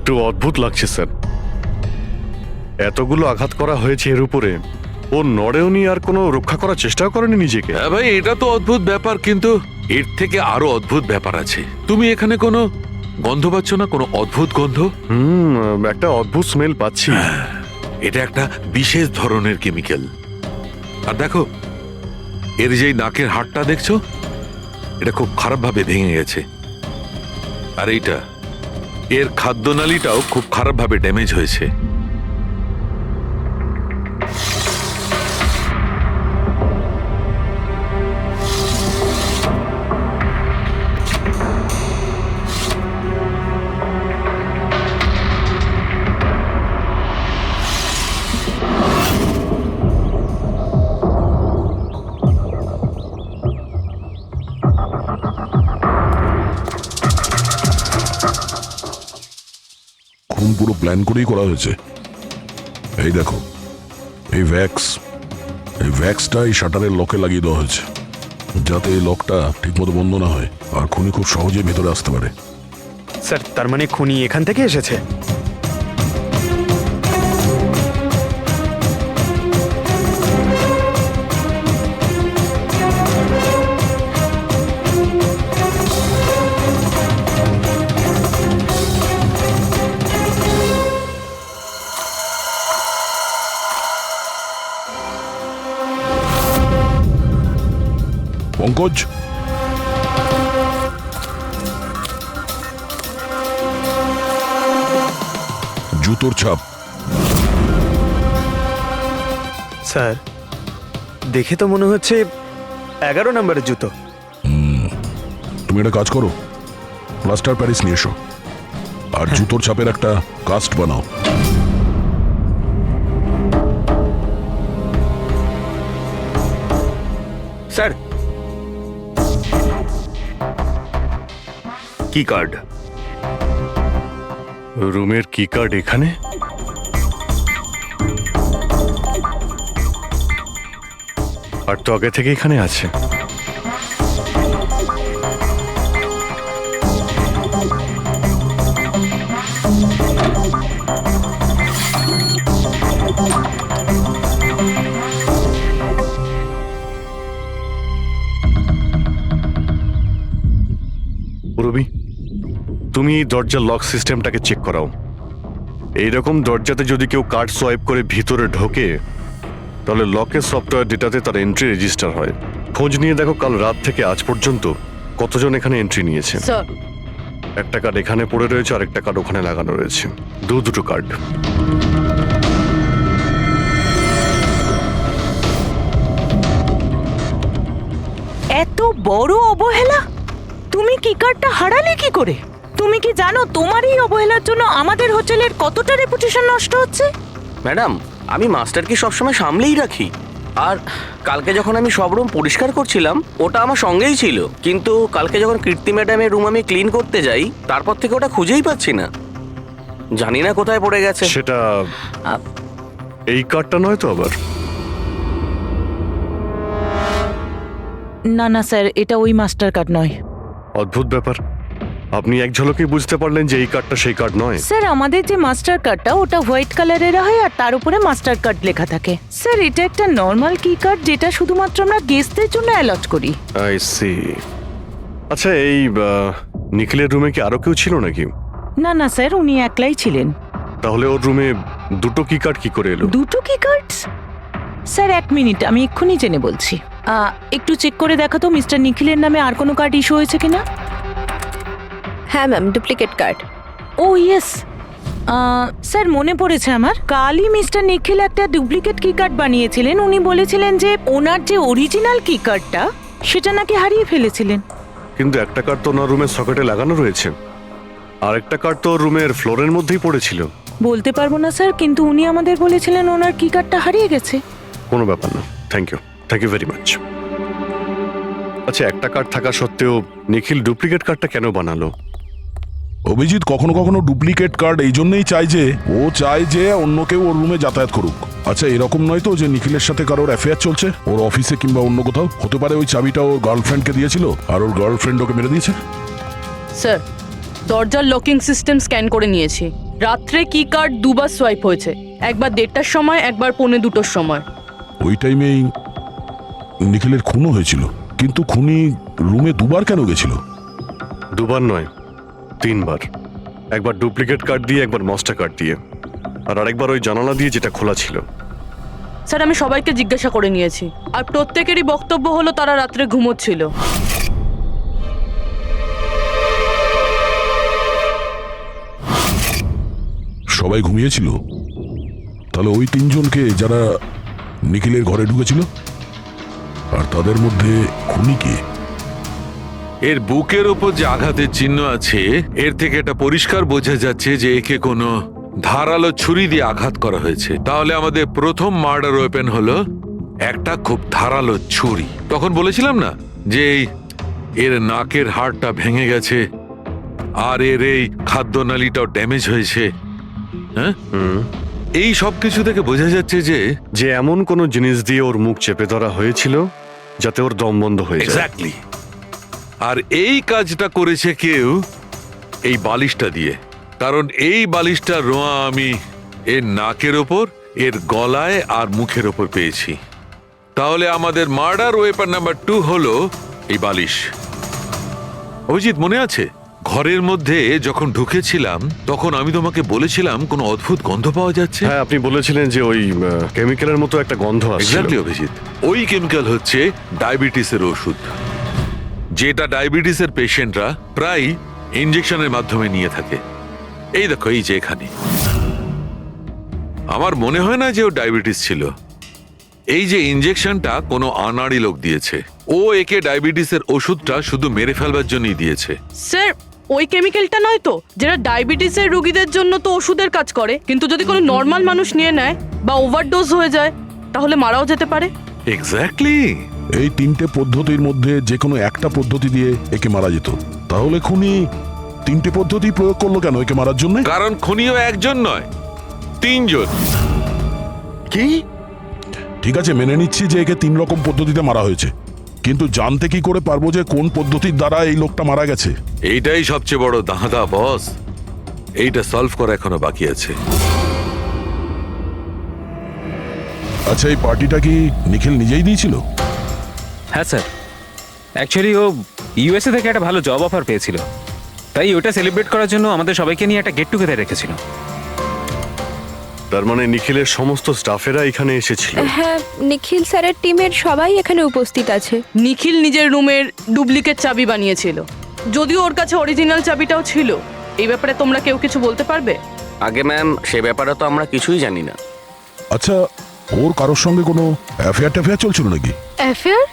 একটু অদ্ভুত লাগছে স্যার। এতগুলো আঘাত করা হয়েছে এর উপরে, ও নড়েওনি আর কোনো রক্ষা করার চেষ্টাও করেনি নিজেকে। হ্যাঁ ভাই, এটা তো অদ্ভুত ব্যাপার, কিন্তু এর থেকে আরো অদ্ভুত ব্যাপার আছে। তুমি এখানে কোনো গন্ধ পাচ্ছ না? কোনো অদ্ভুত গন্ধ? একটা অদ্ভুত স্মেল পাচ্ছি। এটা একটা বিশেষ ধরনের কেমিক্যাল। আর দেখো, এর যেই নাকের হাড়টা দেখছো, এটা খুব খারাপভাবে ভেঙে গেছে। আর এইটা, এর খাদ্যনালীটাও খুব খারাপভাবে ড্যামেজ হয়েছে। খুন পুরো প্ল্যান করেই করা হয়েছে। এই দেখো, এই ভ্যাক্সটা এই শাটারের লকে লাগিয়ে দেওয়া হয়েছে, যাতে এই লকটা ঠিকমতো বন্ধ না হয় আর খুনি খুব সহজেই ভেতরে আসতে পারে। স্যার, তার মানে খুনি এখান থেকে এসেছে? পঙ্কজ, জুতোর ছাপ। স্যার, দেখে তো মনে হচ্ছে 11 নম্বরের জুতো। তুমি একটা কাজ করো, প্লাস্টার প্যারিস নিয়ে এসো আর জুতোর ছাপের একটা কাস্ট বানাও। স্যার, কি কার্ড? রুমের কি কার্ড এখানে? আর তো আগে থেকে এখানে আছে। রবি, তুমি এই দরজার লক সিস্টেমটাকে চেক করাও। এইরকম দরজাতে যদি কেউ কার্ড সোয়াইপ করে ভিতরে ঢোকে, তাহলে লকের সফটওয়্যার ডেটাতে তার এন্ট্রি রেজিস্টার হয়। খোঁজ নিয়ে দেখো কাল রাত থেকে আজ পর্যন্ত কতজন এখানে এন্ট্রি নিয়েছে। স্যার, একটা কার্ড এখানে পড়ে রয়েছে, আর একটা কার্ড ওখানে লাগানো রয়েছে। দুটো কার্ড। এত বড় অবহেলা! তুমি কি কার্ডটা হারালে কি করে? তুমি কি জানো তোমার এই অবহেলার জন্য আমাদের হোটেলের কতটা রেপুটেশন নষ্ট হচ্ছে? ম্যাডাম, আমি মাস্টারকে সবসময় সামলেই রাখি। আর কালকে যখন আমি সব রুম পরিষ্কার করছিলাম, ওটা আমার সঙ্গেই ছিল। কিন্তু কালকে যখন কীর্তি ম্যাডামের রুম আমি ক্লিন করতে যাই, তারপর থেকে ওটা খুঁজেই পাচ্ছি না। জানি না কোথায় পড়ে গেছে। সেটা এই কার্ডটা নয় তো আবার? না না স্যার, এটা ওই মাস্টার কার্ড নয়। অদ্ভুত ব্যাপার, আপনি এক ঝলকেই বুঝতে পারলেন যে এই কার্ডটা সেই কার্ড নয়। স্যার, আমাদের যে মাস্টার কার্ডটা ওটা হোয়াইট কালারের হয় আর তার উপরে মাস্টার কার্ড লেখা থাকে। স্যার, এটা একটা নর্মাল কি কার্ড যেটা শুধুমাত্র আমরা গেস্টদের জন্য অ্যালট করি। I see. আচ্ছা, এই নিখিলের রুমে কি আরো কেউ ছিল নাকি? না না স্যার, উনি একলাই ছিলেন। তাহলে ওর রুমে দুটো কি কার্ড কি করে এলো? দুটো কি কার্ডস? স্যার, 1 মিনিট, আমি এক্ষুনি জেনে বলছি। একটু চেক করে দেখো তো মিস্টার নিখিলের নামে আর কোনো কার্ড ইস্যু হয়েছে কিনা। হ্যাঁ ম্যাম, ডুপ্লিকেট কার্ড। ও ইয়েস, স্যার মনে পড়েছে আমার। কালই মিস্টার নিখিল একটা ডুপ্লিকেট কি কার্ড বানিয়েছিলেন। উনি বলেছিলেন যে ওনার যে অরিজিনাল কি কার্ডটা সেটা নাকি হারিয়ে ফেলেছিলেন। কিন্তু একটা কার্ড তো ওনার রুমের সকেটে লাগানো রয়েছে, আর একটা কার্ড তো রুমের ফ্লোরের মধ্যেই পড়েছিল। বলতে পারবো না স্যার, কিন্তু উনি আমাদের বলেছিলেন ওনার কি কার্ডটা হারিয়ে গেছে। কোনো ব্যাপার না, থ্যাংক ইউ ভেরি মাচ। আচ্ছা, একটা কার্ড থাকা সত্ত্বেও নিখিল ডুপ্লিকেট কার্ডটা কেন বানালো? অভিজিৎ কখনো কখনো ডুপ্লিকেট কার্ড এই জন্যই চায় যে ও চায় যে অন্য কেউ ওর রুমে যাতায়াত করুক। আচ্ছা, এরকম নয় তো যে নিখিলের সাথে কারোর অ্যাফেয়ার চলছে ওর অফিসে কিংবা অন্য কোথাও? হতে পারে ওই চাবিটা ওর গার্লফ্রেন্ডকে দিয়েছিল আর ওর গার্লফ্রেন্ড ওকে মেরে দিয়েছে। স্যার, দরজার লকিং সিস্টেম স্ক্যান করে নিয়েছি। রাত্রে কি কার্ড দুবার সোয়াইপ হয়েছে, একবার 1:30টার সময়, একবার 1:45-2টোর সময়। ওই টাইমেই নিখিলের খুনও হয়েছিল, কিন্তু খুনি রুমে দুবার কেন গেছিল? দুবার নয়, 3বার। একবার ডুপ্লিকেট কার্ড দিয়ে, একবার মাস্টার কার্ড দিয়ে, আর আরেকবার ওই জানালা দিয়ে যেটা খোলা ছিল। স্যার, আমি সবাইকে জিজ্ঞাসা করে নিয়েছি, আর প্রত্যেকেরই বক্তব্য হলো তারা রাত্রে ঘুমোচ্ছিল। সবাই ঘুমিয়েছিল? তাহলে ওই 3জনকে যারা নিখিলের ঘরে ঢুকেছিল, আর তাদের মধ্যে খুনি কে? এর বুকের ওপর যে আঘাতের চিহ্ন আছে, এর থেকে এটা পরিষ্কার বোঝা যাচ্ছে যে একে কোনো ধারালো ছুরি দিয়ে আঘাত করা হয়েছে। তাহলে আমাদের প্রথম মার্ডার ওয়েপেন হলো একটা খুব ধারালো ছুরি। তখন বলেছিলাম না যে এর নাকের হাড়টা ভেঙে গেছে আর এর এই খাদ্যনালীটাও ড্যামেজ হয়েছে। হ্যাঁ, এই সব কিছু থেকে বোঝা যাচ্ছে যে যে এমন কোনো জিনিস দিয়ে ওর মুখ চেপে ধরা হয়েছিল যাতে ওর দম বন্ধ হয়ে যায়। এক্স্যাক্টলি। আর এই কাজটা করেছে কেউ এই বালিশটা দিয়ে, কারণ এই বালিশটা রোয়া আমি এর নাকের ওপর, এর গলায় আর মুখের ওপর পেয়েছি। তাহলে আমাদের মার্ডার ওয়েপন নাম্বার 2 হলো এই বালিশ। অভিজিৎ, মনে আছে ঘরের মধ্যে যখন ঢুকেছিলাম তখন আমি তোমাকে বলেছিলাম কোনো অদ্ভুত গন্ধ পাওয়া যাচ্ছে? হ্যাঁ, আপনি বলেছিলেন যে ওই কেমিক্যালের মতো একটা গন্ধ আসছে। এক্স্যাক্টলি অভিজিৎ, ওই কেমিক্যাল হচ্ছে ডায়াবেটিসের ওষুধ, যেটা ডায়াবেটিসের পেশেন্টরা প্রায় ইনজেকশনের মাধ্যমে নিয়ে থাকে। এই দেখো, এই যে এখানে। আমার মনে হয় না যে ও ডায়াবেটিস ছিল। এই যে ইনজেকশনটা কোনো আনাড়ি লোক দিয়েছে, ও একে ডায়াবেটিসের ওষুধটা শুধু মেরে ফেলবার জন্যই দিয়েছে। স্যার, ওই কেমিক্যালটা নয় তো, যেটা ডায়াবেটিসের রোগীদের জন্য তো ওষুধের কাজ করে, কিন্তু যদি কোনো নর্মাল মানুষ নিয়ে নেয় বা ওভারডোজ হয়ে যায় তাহলে মারাও যেতে পারে। এক্স্যাক্টলি। এই 3টে পদ্ধতির মধ্যে যে কোনো একটা পদ্ধতি দিয়ে একে মারা যেত। তাহলে খুনি 3টে পদ্ধতি প্রয়োগ করলো কেন একে মারার জন্য? কারণ খুনিও একজন নয়, 3জন। কি? ঠিক আছে, মেনে নিচ্ছি যে একে 3 রকম পদ্ধতিতে মারা হয়েছে, কিন্তু জানতে কি করে পারবো যে কোন পদ্ধতির দ্বারা এই লোকটা মারা গেছে? এইটাই সবচেয়ে বড় দাঁদা বস, এইটা সলভ করা এখনো বাকি আছে। আচ্ছা, এই পার্টিটা কি নিখিল নিজেই দিয়েছিল? হ্যাঁ স্যার, অ্যাকচুয়ালি ও ইউএসএ থেকে একটা ভালো জব অফার পেয়েছিল, তাই ওটা সেলিব্রেট করার জন্য আমাদের সবাইকে নিয়ে একটা গেট টুগেদার রেখেছিল। তার মানে নিখিলের সমস্ত স্টাফেরা এখানে এসেছিল? হ্যাঁ, নিখিল স্যারের টিমের সবাই এখানে উপস্থিত আছে। নিখিল নিজের রুমের ডুপ্লিকেট চাবি বানিয়েছিল, যদিও ওর কাছে অরিজিনাল চাবিটাও ছিল। এই ব্যাপারে তোমরা কেউ কিছু বলতে পারবে? আগে ম্যাম, সে ব্যাপারে তো আমরা কিছুই জানি না। আচ্ছা, ওর কারোর সঙ্গে কোনো অ্যাফেয়ার চলছিল নাকি? অ্যাফেয়ার?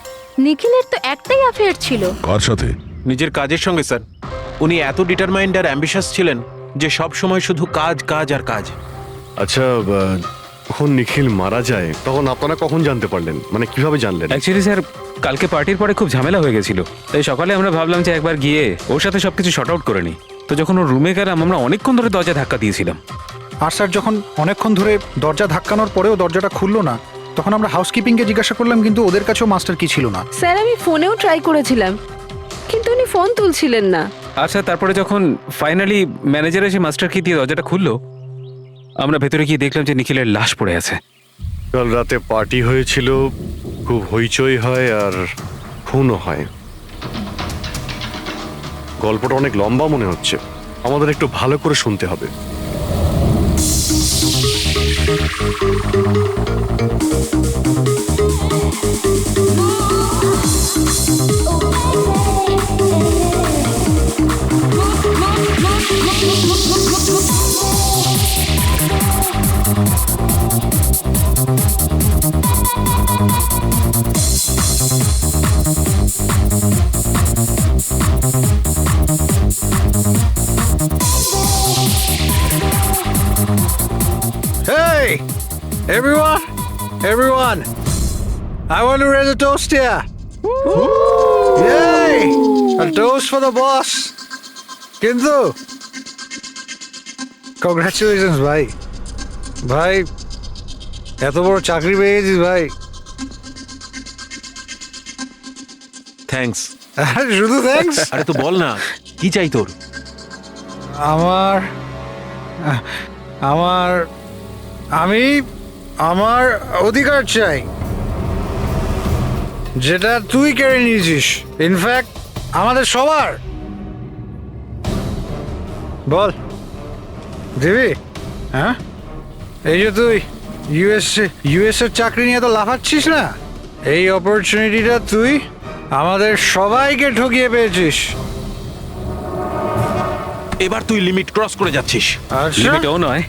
নিখিলের তো একটাই অ্যাফেয়ার ছিল। কার সাথে? নিজের কাজের সঙ্গে স্যার। উনি এত ডিটারমাইন্ড আর অ্যাম্বিশাস ছিলেন যে সব সময় শুধু কাজ কাজ আর কাজ। আচ্ছা, যখন নিখিল মারা যায় তখন আপনারা কখন জানতে পারলেন, মানে কিভাবে জানলেন? অ্যাকচুয়ালি স্যার, কালকে পার্টির পরে খুব ঝামেলা হয়ে গেছিল, তাই সকালে আমরা ভাবলাম যে একবার গিয়ে ওর সাথে সবকিছু শর্ট আউট করে নিই। তো যখন ওর রুমে গেলাম, আমরা অনেকক্ষণ ধরে দরজা ধাক্কা দিয়েছিলাম। আর স্যার, যখন অনেকক্ষণ ধরে দরজা ধাক্কানোর পরেও দরজাটা খুললো না, তখন আমরা হাউসকিপিংকে জিজ্ঞাসা করলাম, কিন্তু ওদের কাছেও মাস্টার কি ছিল না। স্যার, আমি ফোনেও ট্রাই করেছিলাম, কিন্তু উনি ফোন তুলছিলেন না। আর স্যার, তারপরে যখন ফাইনালি ম্যানেজার এসে মাস্টার কি দিয়ে দরজাটা খুললো, আমরা ভেতরে গিয়ে দেখলাম যে নিখিলের লাশ পড়ে আছে। কাল রাতে পার্টি হয়েছিল, খুব হইচই হয় আর খুনও হয়। গল্পটা অনেক লম্বা মনে হচ্ছে, আমাদের একটু ভালো করে শুনতে হবে। Hey, everyone, I want to raise a toast here. Yay! A toast for the boss. কিন্তু কংগ্রাচুলেশনস ভাই, ভাই এত বড় চাকরি পেয়ে গেছিস ভাই। থ্যাঙ্কস। শুধু থ্যাঙ্কস? আরে তো বল না, কি চাই তোর? আমার আমি আমার অধিকার চাই, যেটা তুই কেড়ে নিয়েছিস, ইনফ্যাক্ট আমাদের সবার। বল দিবি? হ্যাঁ, এই যে তুই ইউএস এর চাকরি নিয়ে তো লাফাচ্ছিস না, এই অপরচুনিটিটা তুই আমাদের সবাইকে ঠকিয়ে পেয়েছিস। এবার তুই লিমিট ক্রস করে যাচ্ছিস। আচ্ছা, লিমিটও নয়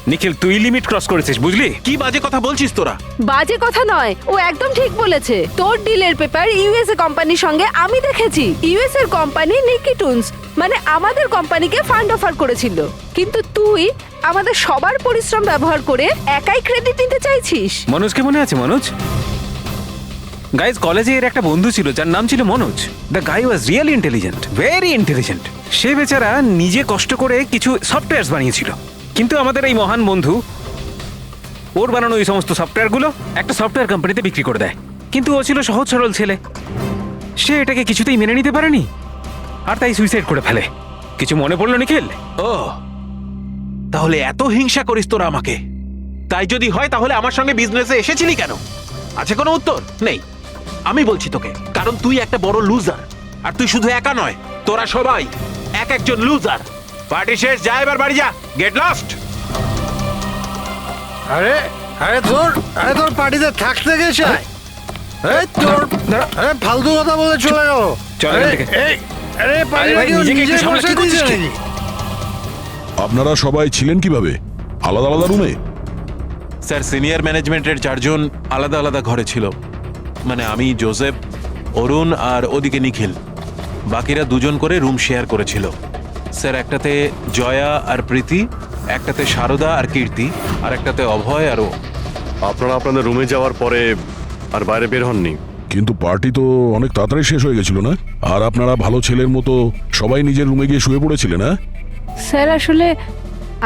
নিখিল, তুই লিমিট ক্রস করেছিস, বুঝলি? কি বাজে কথা বলছিস তোরা? বাজে কথা নয়, ও একদম ঠিক বলেছে। তোর ডিলের পেপার ইউএসএ কোম্পানির সঙ্গে আমি দেখেছি। ইউএস এর কোম্পানি নিকি টুনস মানে আমাদের কোম্পানিকে ফান্ড অফার করেছিল, কিন্তু তুই আমাদের সবার পরিশ্রম ব্যবহার করে একাই ক্রেডিট নিতে চাইছিস। মনোজকে মনে আছে? মনোজ গাইজ, কলেজে এর একটা বন্ধু ছিল যার নাম ছিল Manoj. The guy was really intelligent, very intelligent. সে বেচারা নিজে কষ্ট করে কিছু সফটওয়্যার বানিয়েছিল, কিন্তু আমাদের এই মহান বন্ধু ওর বানানো এই সমস্ত সফটওয়্যারগুলো একটা সফটওয়্যার কোম্পানিতে বিক্রি করে দেয়। কিন্তু ও ছিল সহজ সরল ছেলে, সে এটাকে কিছুতেই মেনে নিতে পারেনি আর তাই সুইসাইড করে ফেলে। কিছু মনে পড়লো নিখিল? ও, তাহলে এত হিংসা করিস তোরা আমাকে? তাই যদি হয় তাহলে আমার সঙ্গে বিজনেসে এসেছিলি কেন? আছে কোনো উত্তর নেই? আমি বলছি তোকে, কারণ তুই একটা বড় লুজার। আর তুই শুধু একা নয়, তোরা সবাই এক একজন লুজার। পার্টি শেষ, যা এবার বাড়ি যা, গেট লস্ট। আরে তোর পার্টিতে থাকতে গেছে, ফালতু কথা বলে চলে গেল। চল এখান থেকে। আপনারা সবাই ছিলেন কিভাবে আলাদা আলাদা রুমে? স্যার, সিনিয়র ম্যানেজমেন্টের 4 জন আলাদা আলাদা ঘরে ছিল। মানে আমি, জোসেফ, অরুণ আর ওদিকে নিখিল। বাকিরা 2 জন করে রুম শেয়ার করেছিল। স্যার, একটাতে জয়া আর প্রীতি, একটাতে সারদা আর কীর্তি, আর একটাতে অভয় আর ও। আপনারা আপনাদের রুমে যাওয়ার পরে আর বাইরে বের হননি? কিন্তু পার্টি তো অনেক তাড়াতাড়ি শেষ হয়ে গেছিল না? আর আপনারা ভালো ছেলের মতো সবাই নিজের রুমে গিয়ে শুয়ে পড়েছিলেন? না স্যার, আসলে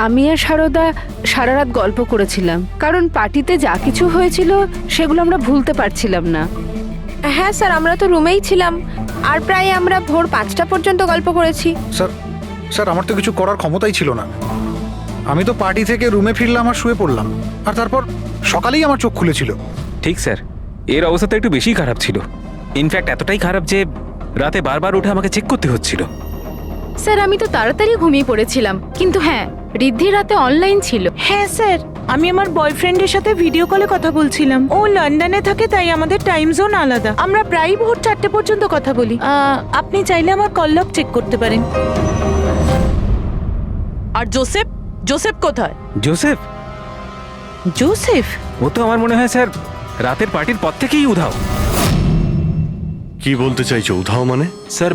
আমি আর সারদা সারা রাত গল্প করেছিলাম, কারণ পার্টিতে যা কিছু হয়েছিল সেগুলো আমরা ভুলতে পারছিলাম না। হ্যাঁ স্যার, আমরা তো রুমেই ছিলাম আর প্রায় আমরা ভোর 5টা পর্যন্ত গল্প করেছি। স্যার আমার তো কিছু করার ক্ষমতাই ছিল না। আমি তো পার্টি থেকে রুমে ফিরলাম আর শুয়ে পড়লাম, আর তারপর সকালেই আমার চোখ খুলেছিল। ঠিক স্যার, এর অবস্থা তো একটু বেশি খারাপ ছিল। ইনফ্যাক্ট এতটাই খারাপ যে রাতে বারবার উঠে আমাকে চেক করতে হচ্ছিল। স্যার, আমি তো তাড়াতাড়ি ঘুমিয়ে পড়েছিলাম, কিন্তু হ্যাঁ, রিদ্ধি রাতে অনলাইন ছিল। হ্যাঁ স্যার, আমি আমার বয়ফ্রেন্ডের সাথে ভিডিও কলে কথা বলছিলাম। ও লন্ডনে থাকে, তাই আমাদের টাইম জোন আলাদা। আমরা প্রায় ভোর 4টে পর্যন্ত কথা বলি। আপনি চাইলে আমার কল লগ চেক করতে পারেন। আর জোসেফ কোথায়? জোসেফ? জোসেফ? ও তো আমার মনে হয় স্যার রাতের পার্টির পর থেকেই উধাও। কি বলতে চাইছো উধাও মানে? স্যার,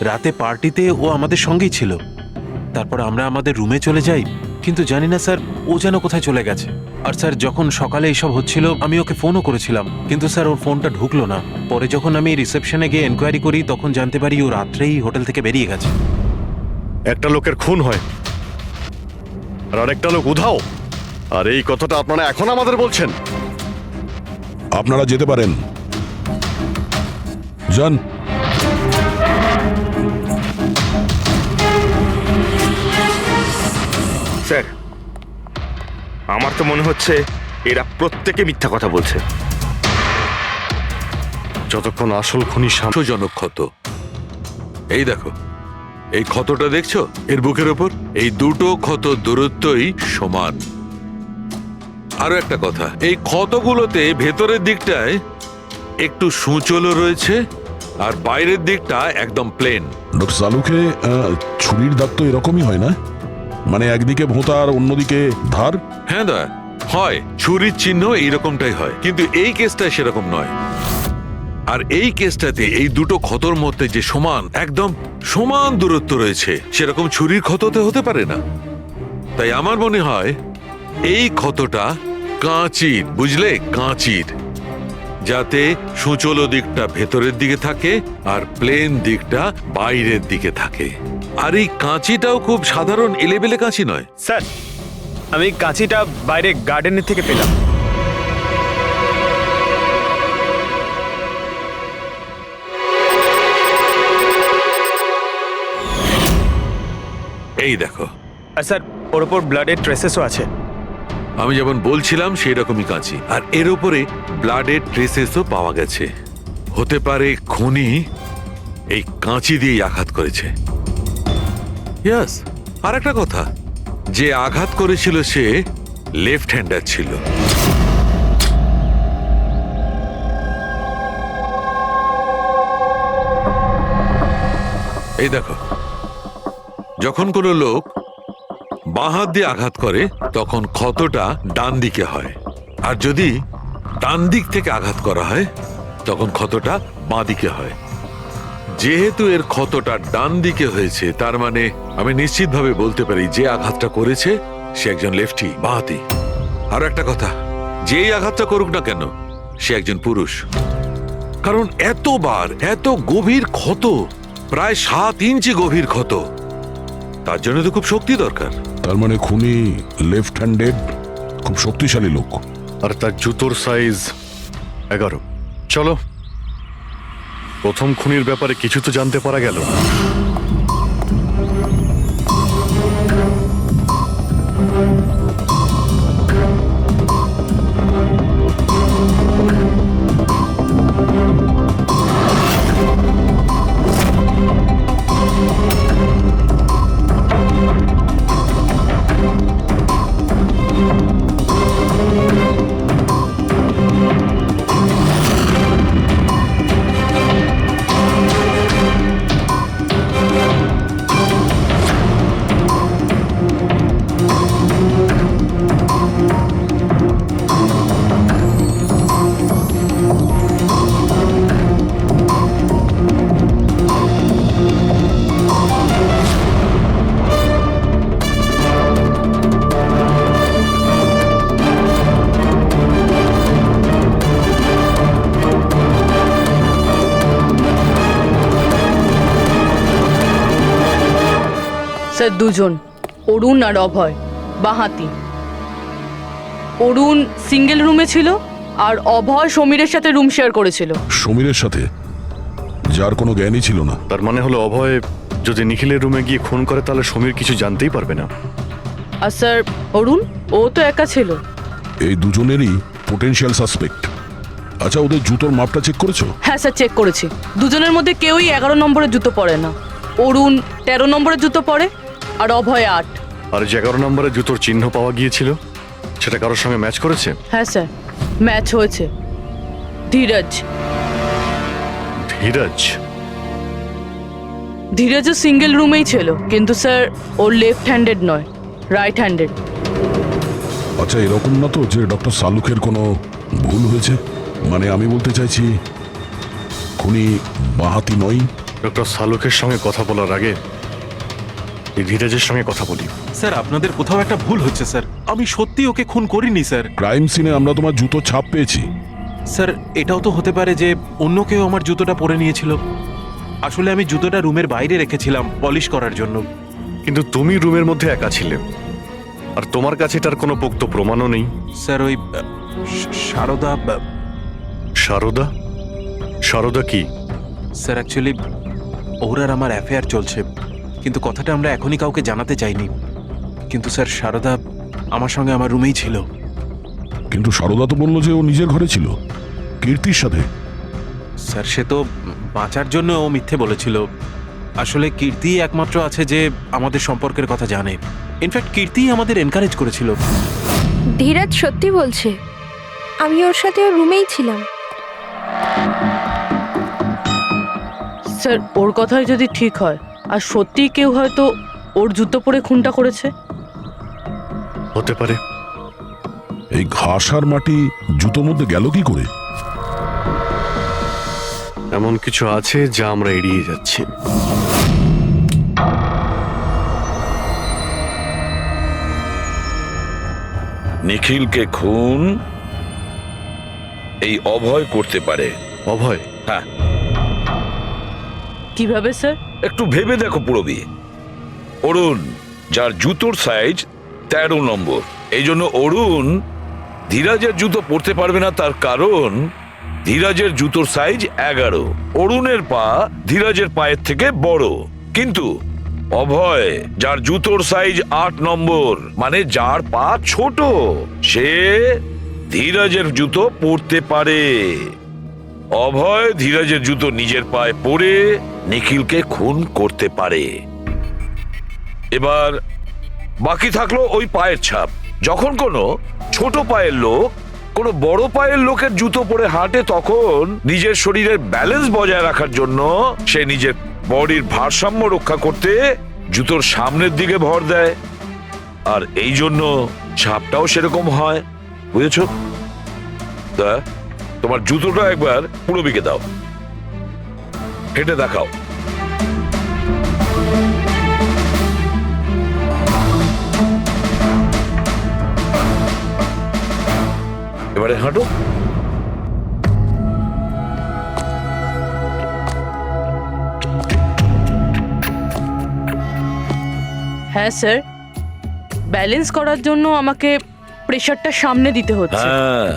রাতে পার্টিতে ও আমাদের সঙ্গেই ছিল। তারপর আমরা আমাদের রুমে চলে যাই, কিন্তু জানি না স্যার ও যেন কোথায় চলে গেছে। আর স্যার, যখন সকালে এইসব হচ্ছিল আমি ওকে ফোনও করেছিলাম, কিন্তু স্যার ওর ফোনটা ঢুকলো না। পরে যখন আমি রিসেপশনে গিয়ে এনকোয়ারি করি তখন জানতে পারি ও রাত্রেই হোটেল থেকে বেরিয়ে গেছে। একটা লোকের খুন হয় আর আরেকটা লোক উধাও, আর এই কথাটা আপনারা এখন আমাদের বলছেন? আপনারা যেতে পারেন, যান। স্যার, আমার তো মনে হচ্ছে এরা প্রত্যেকে মিথ্যা কথা বলছে। যতক্ষণ আসল খুনি জনক ক্ষত। এই দেখো, এই ক্ষতটা দেখছো এর বুকের ওপর? এই দুটো ক্ষত দূরত্বই সমান। আরো একটা কথা, এই ক্ষতগুলোতে ভেতরের দিকটায় একটু সূচলও রয়েছে আর বাইরের দিকটা একদম প্লেন। ডক্টর সালুকে ছুরির দাগ তো এরকমই হয় না? মানে একদিকে ভোঁতা আর অন্যদিকে ধার? হ্যাঁ দা, হয়। ছুরির চিহ্ন এইরকমটাই হয়, কিন্তু এই কেসটা সেরকম নয়। আর এই কেসটাতে এই দুটো ক্ষতর মধ্যে যে একদম সমান দূরত্ব রয়েছে, সেরকম ছুরির ক্ষততে হতে পারে না। তাই আমার মনে হয় এই ক্ষতটা কাঁচির, বুঝলে, কাঁচির, যাতে সূচলো দিকটা ভেতরের দিকে থাকে আর প্লেন দিকটা বাইরের দিকে থাকে। আর এই কাঁচিটাও খুব সাধারণ এলেবেলে কাঁচি নয়। স্যার, আমি কাঁচিটা বাইরে গার্ডেনের থেকে পেলাম। এই দেখো, আর স্যার ওর ওপর ব্লাডের ট্রেসেসও আছে। আমি যেমন বলছিলাম সেই রকমই কাঁচি, আর এর উপরে ব্লাডের ট্রেসেসও পাওয়া গেছে। হতে পারে খুনি এই কাঁচি দিয়েই আঘাত করেছে। ইয়াস, আর একটা কথা, যে আঘাত করেছিল সে লেফট হ্যান্ডার ছিল। এই দেখো, যখন কোনো লোক বাঁ হাত দিয়ে আঘাত করে তখন ক্ষতটা ডান দিকে হয়, আর যদি ডান দিক থেকে আঘাত করা হয় তখন ক্ষতটা বাঁ দিকে হয়। যেহেতু এর ক্ষতটা ডান দিকে হয়েছে, তার মানে আমি নিশ্চিতভাবে বলতে পারি যে আঘাতটা করেছে সে একজন লেফটি, বাঁহাতি। আর একটা কথা, যেই আঘাতটা করুক না কেন সে একজন পুরুষ, কারণ এতবার এত গভীর ক্ষত, প্রায় 7 ইঞ্চি গভীর ক্ষত, তার জন্য তো খুব শক্তি দরকার। তার মানে খুনি লেফট হ্যান্ডেড, খুব শক্তিশালী লোক। আর তার জুতোর সাইজ 11। চলো, প্রথম খুনির ব্যাপারে কিছু তো জানতে পারা গেল। স্যার দুজন, অরুণ আর অভয়, বাঁহাতি। অরুণ সিঙ্গেল রুমে ছিল আর অভয় সমীরের সাথে রুম শেয়ার করেছিল। সমীরের সাথে, যার কোনো জ্ঞানই ছিল না। তার মানে হলো অভয় যদি নিখিলের রুমে গিয়ে খুন করে তাহলে সমীর কিছু জানতেই পারবে না। আর স্যার অরুণ, ও তো একা ছিল। এই দুজনেরই পোটেনশিয়াল সাসপেক্ট। আচ্ছা, ওদের জুতোর মাপটা চেক করেছো? হ্যাঁ স্যার, চেক করেছি। দুজনের মধ্যে কেউই 11 নম্বরের জুতো পরে না। অরুণ 13 নম্বরের জুতো পরে আর অভয় 8। আর যে 11 নম্বরের জুতোর চিহ্ন পাওয়া গিয়েছিল সেটা কারোর সঙ্গে ম্যাচ করেছে? হ্যাঁ স্যার, ম্যাচ হয়েছে। ধীরজ। ধীরজ? ধীরজও সিঙ্গেল রুমেই ছিল, কিন্তু স্যার ওর লেফট হ্যান্ডেড নয়, রাইট হ্যান্ডেড। আচ্ছা, এরকম না তো যে ডক্টর সালুকের কোনো ভুল হয়েছে? মানে আমি বলতে চাইছি খুনি বাঁহাতি নয়। ডক্টর সালুকের সঙ্গে কথা বলার আগে এই ধীরজের সঙ্গে কথা বলি। স্যার, আপনাদের কোথাও একটা ভুল হচ্ছে স্যার। আমি সত্যি ওকে খুন করিনি স্যার। ক্রাইম সিনে আমরা তোমার জুতোর ছাপ পেয়েছি। স্যার, এটাও তো হতে পারে যে অন্য কেউ আমার জুতোটা পরে নিয়েছিল। আসলে আমি জুতোটা রুমের বাইরে রেখেছিলাম পলিশ করার জন্য। কিন্তু তুমি রুমের মধ্যে একা ছিলে, আর তোমার কাছে তার কোনো পোক্ত প্রমাণও নেই। স্যার, ওই সারদা। সারদা? সারদা কি? স্যার, অ্যাকচুয়ালি ওর আর আমার অ্যাফেয়ার চলছে, কিন্তু কথাটা আমরা এখনই কাউকে জানাতে চাইনি। কিন্তু স্যার, সারদা আমার সঙ্গে আমার রুমেই ছিল। কিন্তু সারদা তো বললো যে ও নিজের ঘরে ছিল কীর্তির সাথে। স্যার, সে তো বাঁচার জন্য ও মিথ্যে বলেছিল। আসলে কীর্তি একমাত্র আছে যে আমাদের সম্পর্কের কথা জানে। ইনফ্যাক্ট কীর্তি আমাদের এনকারেজ করেছিল। ধীরাজ সত্যি বলছে, আমি ওর সাথে ওর রুমেই ছিলাম। স্যার, ওর কথাই যদি ঠিক হয় আর সত্যিই কেউ হয়তো ওর জুতো পরে খুনটা করেছে। হতে পারে। এই ঘাস আর মাটি জুতোর মধ্যে গেল কি করে? এমন কিছু আছে যা আমরা এড়িয়ে যাচ্ছি। নিখিলকে খুন এই অভয় করতে পারে। অভয়? হ্যাঁ। কিভাবে স্যার? একটু ভেবে দেখো পুরবি। অরুণ, যার জুতোর সাইজ 13 নম্বর, এই জন্য অরুণ ধীরাজের জুতো পরতে পারবে না। তার কারণ ধীরাজের জুতোর সাইজ 11। অরুণের পা ধীরাজের পায়ের থেকে বড়, কিন্তু অভয়, যার জুতোর সাইজ 8 নম্বর, মানে যার পা ছোট, সে ধীরাজের জুতো পরতে পারে। অভয় ধীরাজের জুতো নিজের পায়ে পরে নিখিলকে খুন করতে পারে। এবার বাকি থাকলো ওই পায়ের ছাপ। যখন কোনো ছোট পায়ের লোক কোনো বড় পায়ের লোকের জুতো পরে হাঁটে, তখন নিজের শরীরের ব্যালেন্স বজায় রাখার জন্য সে নিজের বডির ভারসাম্য রক্ষা করতে জুতোর সামনের দিকে ভর দেয়, আর এই জন্য ছাপটাও সেরকম হয়। বুঝেছো? তা তোমার জুতোটা একবার পুরবিকে দাও, হেঁটে দেখাও। এবারে হাঁটো। হ্যাঁ স্যার, ব্যালেন্স করার জন্য আমাকে প্রেশারটা সামনে দিতে হচ্ছে। হ্যাঁ,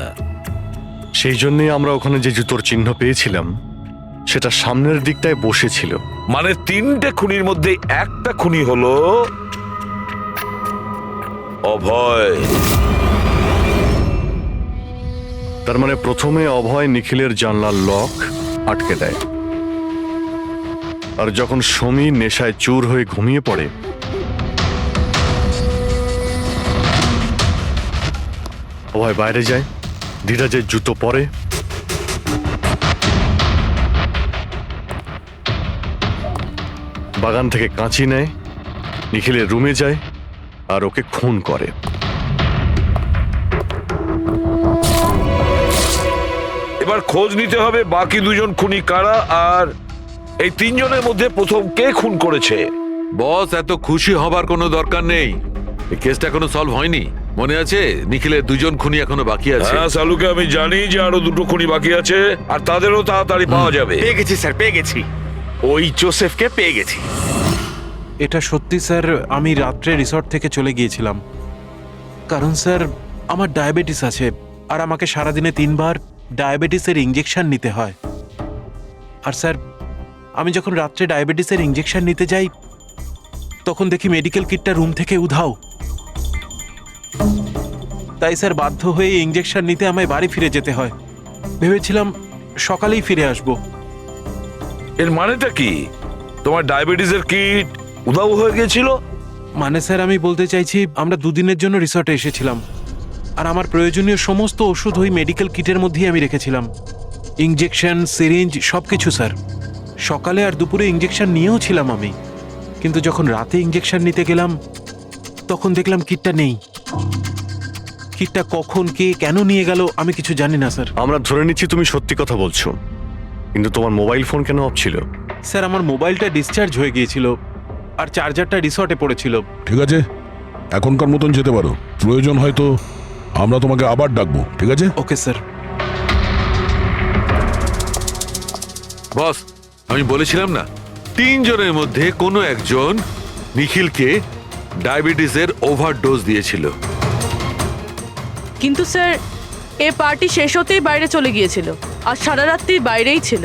সেই জন্যই আমরা ওখানে যে জুতোর চিহ্ন পেয়েছিলাম সেটা সামনের দিকটায় বসেছিল। মানে 3টে খুনির মধ্যে একটা খুনি হলো অভয়। তার মানে প্রথমে অভয় নিখিলের জানলার লক আটকে দেয়, আর যখন সমীর নেশায় চুর হয়ে ঘুমিয়ে পড়ে, অভয় বাইরে যায়, ধীরাজের জুতো পরে, বাগান থেকে কাঁচি নেয়, নিখিলের রুমে যায় আর ওকে খুন করে। এবার খোঁজ নিতে হবে বাকি 2 জন খুনি কারা, আর এই 3 জনের মধ্যে প্রথম কে খুন করেছে। বস, এত খুশি হবার কোনো দরকার নেই। এই কেসটা এখনো সলভ হয়নি। মনে আছে নিখিলের 2 জন খুনি এখনো বাকি আছে। হ্যাঁ সালুকে আমি জানি যে আরো 2টো খুনি বাকি আছে, আর তাদেরও তাড়াতাড়ি পাওয়া যাবে। পেয়ে গেছি স্যার, পেয়ে গেছি। ওই জোসেফকে পেয়ে গেছি। এটা সত্যি স্যার, আমি রাত্রে রিসর্ট থেকে চলে গিয়েছিলাম, কারণ স্যার আমার ডায়াবেটিস আছে আর আমাকে সারাদিনে 3 বার ডায়াবেটিসের ইঞ্জেকশন নিতে হয়। আর স্যার আমি যখন রাত্রে ডায়াবেটিসের ইঞ্জেকশন নিতে যাই, তখন দেখি মেডিকেল কিটটা রুম থেকে উধাও। তাই স্যার বাধ্য হয়ে ইঞ্জেকশন নিতে আমায় বাড়ি ফিরে যেতে হয়। ভেবেছিলাম সকালেই ফিরে আসব। এর মানেটা কি? তোমার ডায়াবেটিসের কিট উধাও হয়ে গেছিল? মানে স্যার আমি বলতে চাইছি, আমরা 2 দিনের জন্য রিসর্টে এসেছিলাম, আর আমার প্রয়োজনীয় সমস্ত ওষুধ ওই মেডিকেল কিটের মধ্যেই আমি রেখেছিলাম। ইঞ্জেকশন, সিরিঞ্জ সবকিছু স্যার। সকালে আর দুপুরে ইঞ্জেকশন নিয়েও ছিলাম আমি, কিন্তু যখন রাতে ইঞ্জেকশন নিতে গেলাম তখন দেখলাম কিটটা নেই। কিটটা কখন কে কেন নিয়ে গেল আমি কিছু জানি না স্যার। আমরা ধরে নিচ্ছি তুমি সত্যি কথা বলছো, কিন্তু তোমার মোবাইল ফোন কেন অফ ছিল? স্যার আমার মোবাইলটা ডিসচার্জ হয়ে গিয়েছিল আর চার্জারটা রিসর্টে পড়েছিল। ঠিক আছে, এখনকার মতন যেতে পারো। প্রয়োজন হয়তো আমরা তোমাকে আবার ডাকবো, ঠিক আছে? Okay sir. বস, আমি বলেছিলাম না 3 জনের মধ্যে কোনো একজন নিখিলকে ডায়াবেটিসের ওভারডোজ দিয়েছিল। কিন্তু স্যার এ পার্টি শেষ হতেই বাইরে চলে গিয়েছিল, আর সারা রাত্রি বাইরেই ছিল।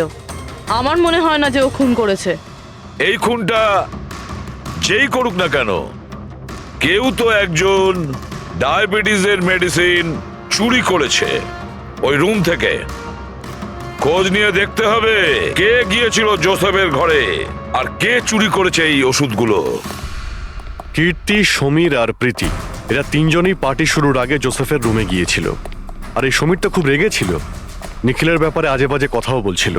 আমার মনে হয় না যে ও খুন করেছে। এই খুনটা যেই করুক না কেন, কেউ তো একজন ডায়াবেটিসের মেডিসিন চুরি করেছে ওই রুম থেকে। খোঁজ নিয়ে দেখতে হবে কে গিয়েছিল জোসেফের ঘরে আর কে চুরি করেছে এই ওষুধগুলো। কীর্তি, সমীর আর প্রীতি এরা 3 জনই পার্টি শুরুর আগে জোসেফের রুমে গিয়েছিল, আর এই সমীর তো খুব রেগেছিল, নিখিলের ব্যাপারে আজে বাজে কথাও বলছিল।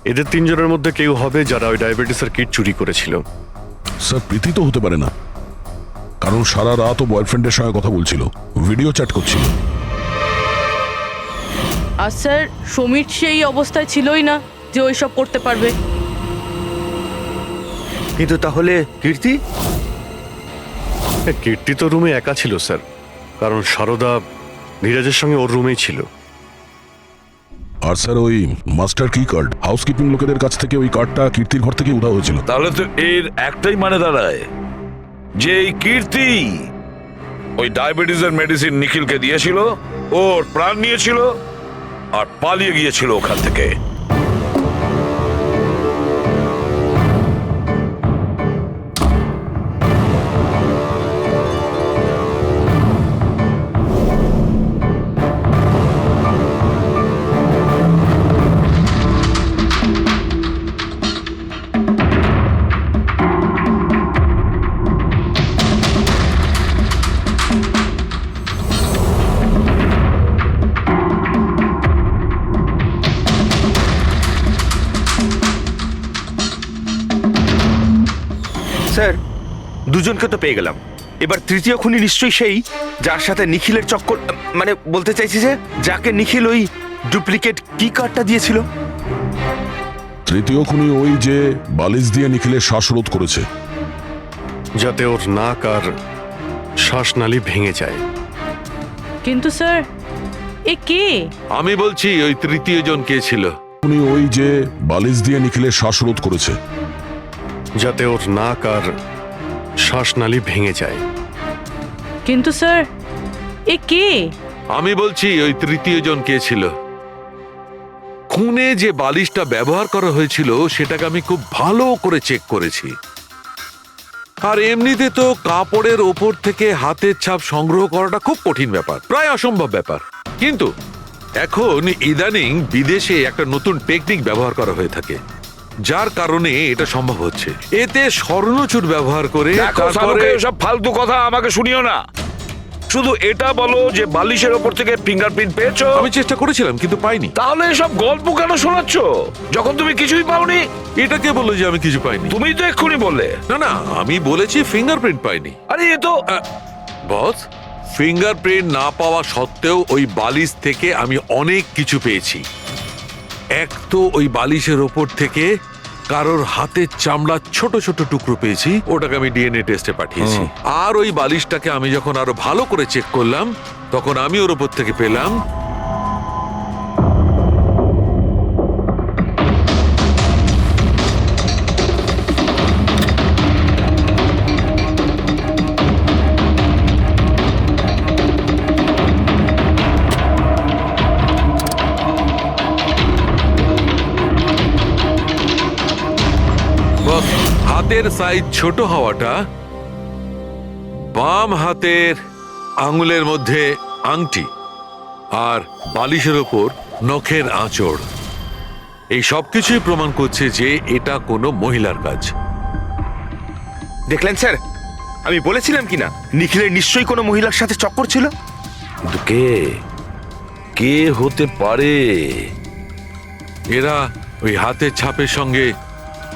এদের 3 জনের মধ্যে কেউ হবে যারা ওই ডায়াবেটিসের কিট চুরি করেছিল। স্যার প্রীতি তো হতে পারে না, কারণ সারা রাত ও বয়ফ্রেন্ডের সঙ্গে কথা বলছিল, ভিডিও চ্যাট করছিল। আর স্যার সমীর সেই অবস্থায় ছিলই না যে ওইসব করতে পারবে। কিন্তু তাহলে কীর্তি? কীর্তি তো রুমে একা ছিল স্যার, কারণ সারদা ধীরাজের সঙ্গে ওর রুমেই ছিল। আর স্যার ওই মাস্টার কি কার্ড, হাউসকিপিং লোকেদের কাছ থেকে ওই কার্ডটা কীর্তির ঘর থেকে উধাও হয়েছিল। তাহলে তো এর একটাই মানে দাঁড়ায় যে এই কীর্তি ওই ডায়াবেটিসের মেডিসিন নিখিলকে দিয়েছিল, ওর প্রাণ নিয়েছিল আর পালিয়ে গিয়েছিল ওখান থেকে। স্যার দুজনকে তো পেয়ে গেলাম, এবার তৃতীয় খুনি নিশ্চয়ই সেই যার সাথে নিখিলের চক্কর, মানে বলতে চাইছি যে যাকে নিখিল ওই ডুপ্লিকেট কি কার্ডটা দিয়েছিল। তৃতীয় খুনি ওই যে বালিশ দিয়ে নিখিলের শ্বাসরোধ করেছে, যাতে ওর নাক আর শ্বাসনালী ভেঙে যায়। কিন্তু স্যার এ কে? আমি বলছি ওই তৃতীয় জন কে ছিল। খুনি ওই যে বালিশ দিয়ে নিখিলের শ্বাসরোধ করেছে, যাতে ওর নাক আর শ্বাসনালী ভেঙে যায়। কিন্তু স্যার এ কে? আমি বলছি ওই তৃতীয় জন কে ছিল। খুনে যে বালিশটা ব্যবহার করা হয়েছিল সেটাকে আমি খুব ভালো করে চেক করেছি। আর এমনিতে তো কাপড়ের ওপর থেকে হাতের ছাপ সংগ্রহ করাটা খুব কঠিন ব্যাপার, প্রায় অসম্ভব ব্যাপার। কিন্তু এখন ইদানিং বিদেশে একটা নতুন টেকনিক ব্যবহার করা হয়ে থাকে, যার কারণে এটা সম্ভব হচ্ছে। এতে স্বর্ণচুর ব্যবহার করে সব ফালতু কথা আমাকে শুনিও না, শুধু এটা বলো যে বালিশের ওপর থেকে ফিঙ্গারপ্রিন্ট পেয়েছো। আমি চেষ্টা করেছিলাম কিন্তু পাইনি। তাহলে এসব গল্প কেন শোনাচ্ছ যখন তুমি কিছুই পাওনি? এটা কে বললো যে আমি কিছু পাইনি? তুমি তো এক্ষুনি বললে। না না, আমি বলেছি ফিঙ্গারপ্রিন্ট পাইনি। আরে এ তো বস, ফিঙ্গারপ্রিন্ট না পাওয়া সত্ত্বেও ওই বালিশ থেকে আমি অনেক কিছু পেয়েছি। এক তো ওই বালিশের ওপর থেকে কারোর হাতের চামড়ার ছোট ছোট টুকরো পেয়েছি, ওটাকে আমি ডিএনএ টেস্টে পাঠিয়েছি। আর ওই বালিশটাকে আমি যখন আরো ভালো করে চেক করলাম তখন আমি ওর ওপর থেকে পেলাম হাতের সাইজ ছোট হওয়াটা, বাম হাতের আঙুলের মধ্যে আংটি, আর বালিশের ওপর নখের আঁচড়, এই সবকিছুই প্রমাণ করছে যে এটা কোনো মহিলার কাজ। দেখলেন স্যার, আমি বলেছিলাম কিনা নিখিলের নিশ্চয়ই কোনো মহিলার সাথে চক্কর ছিল। কিন্তু কে কে হতে পারে? এরা ওই হাতের ছাপের সঙ্গে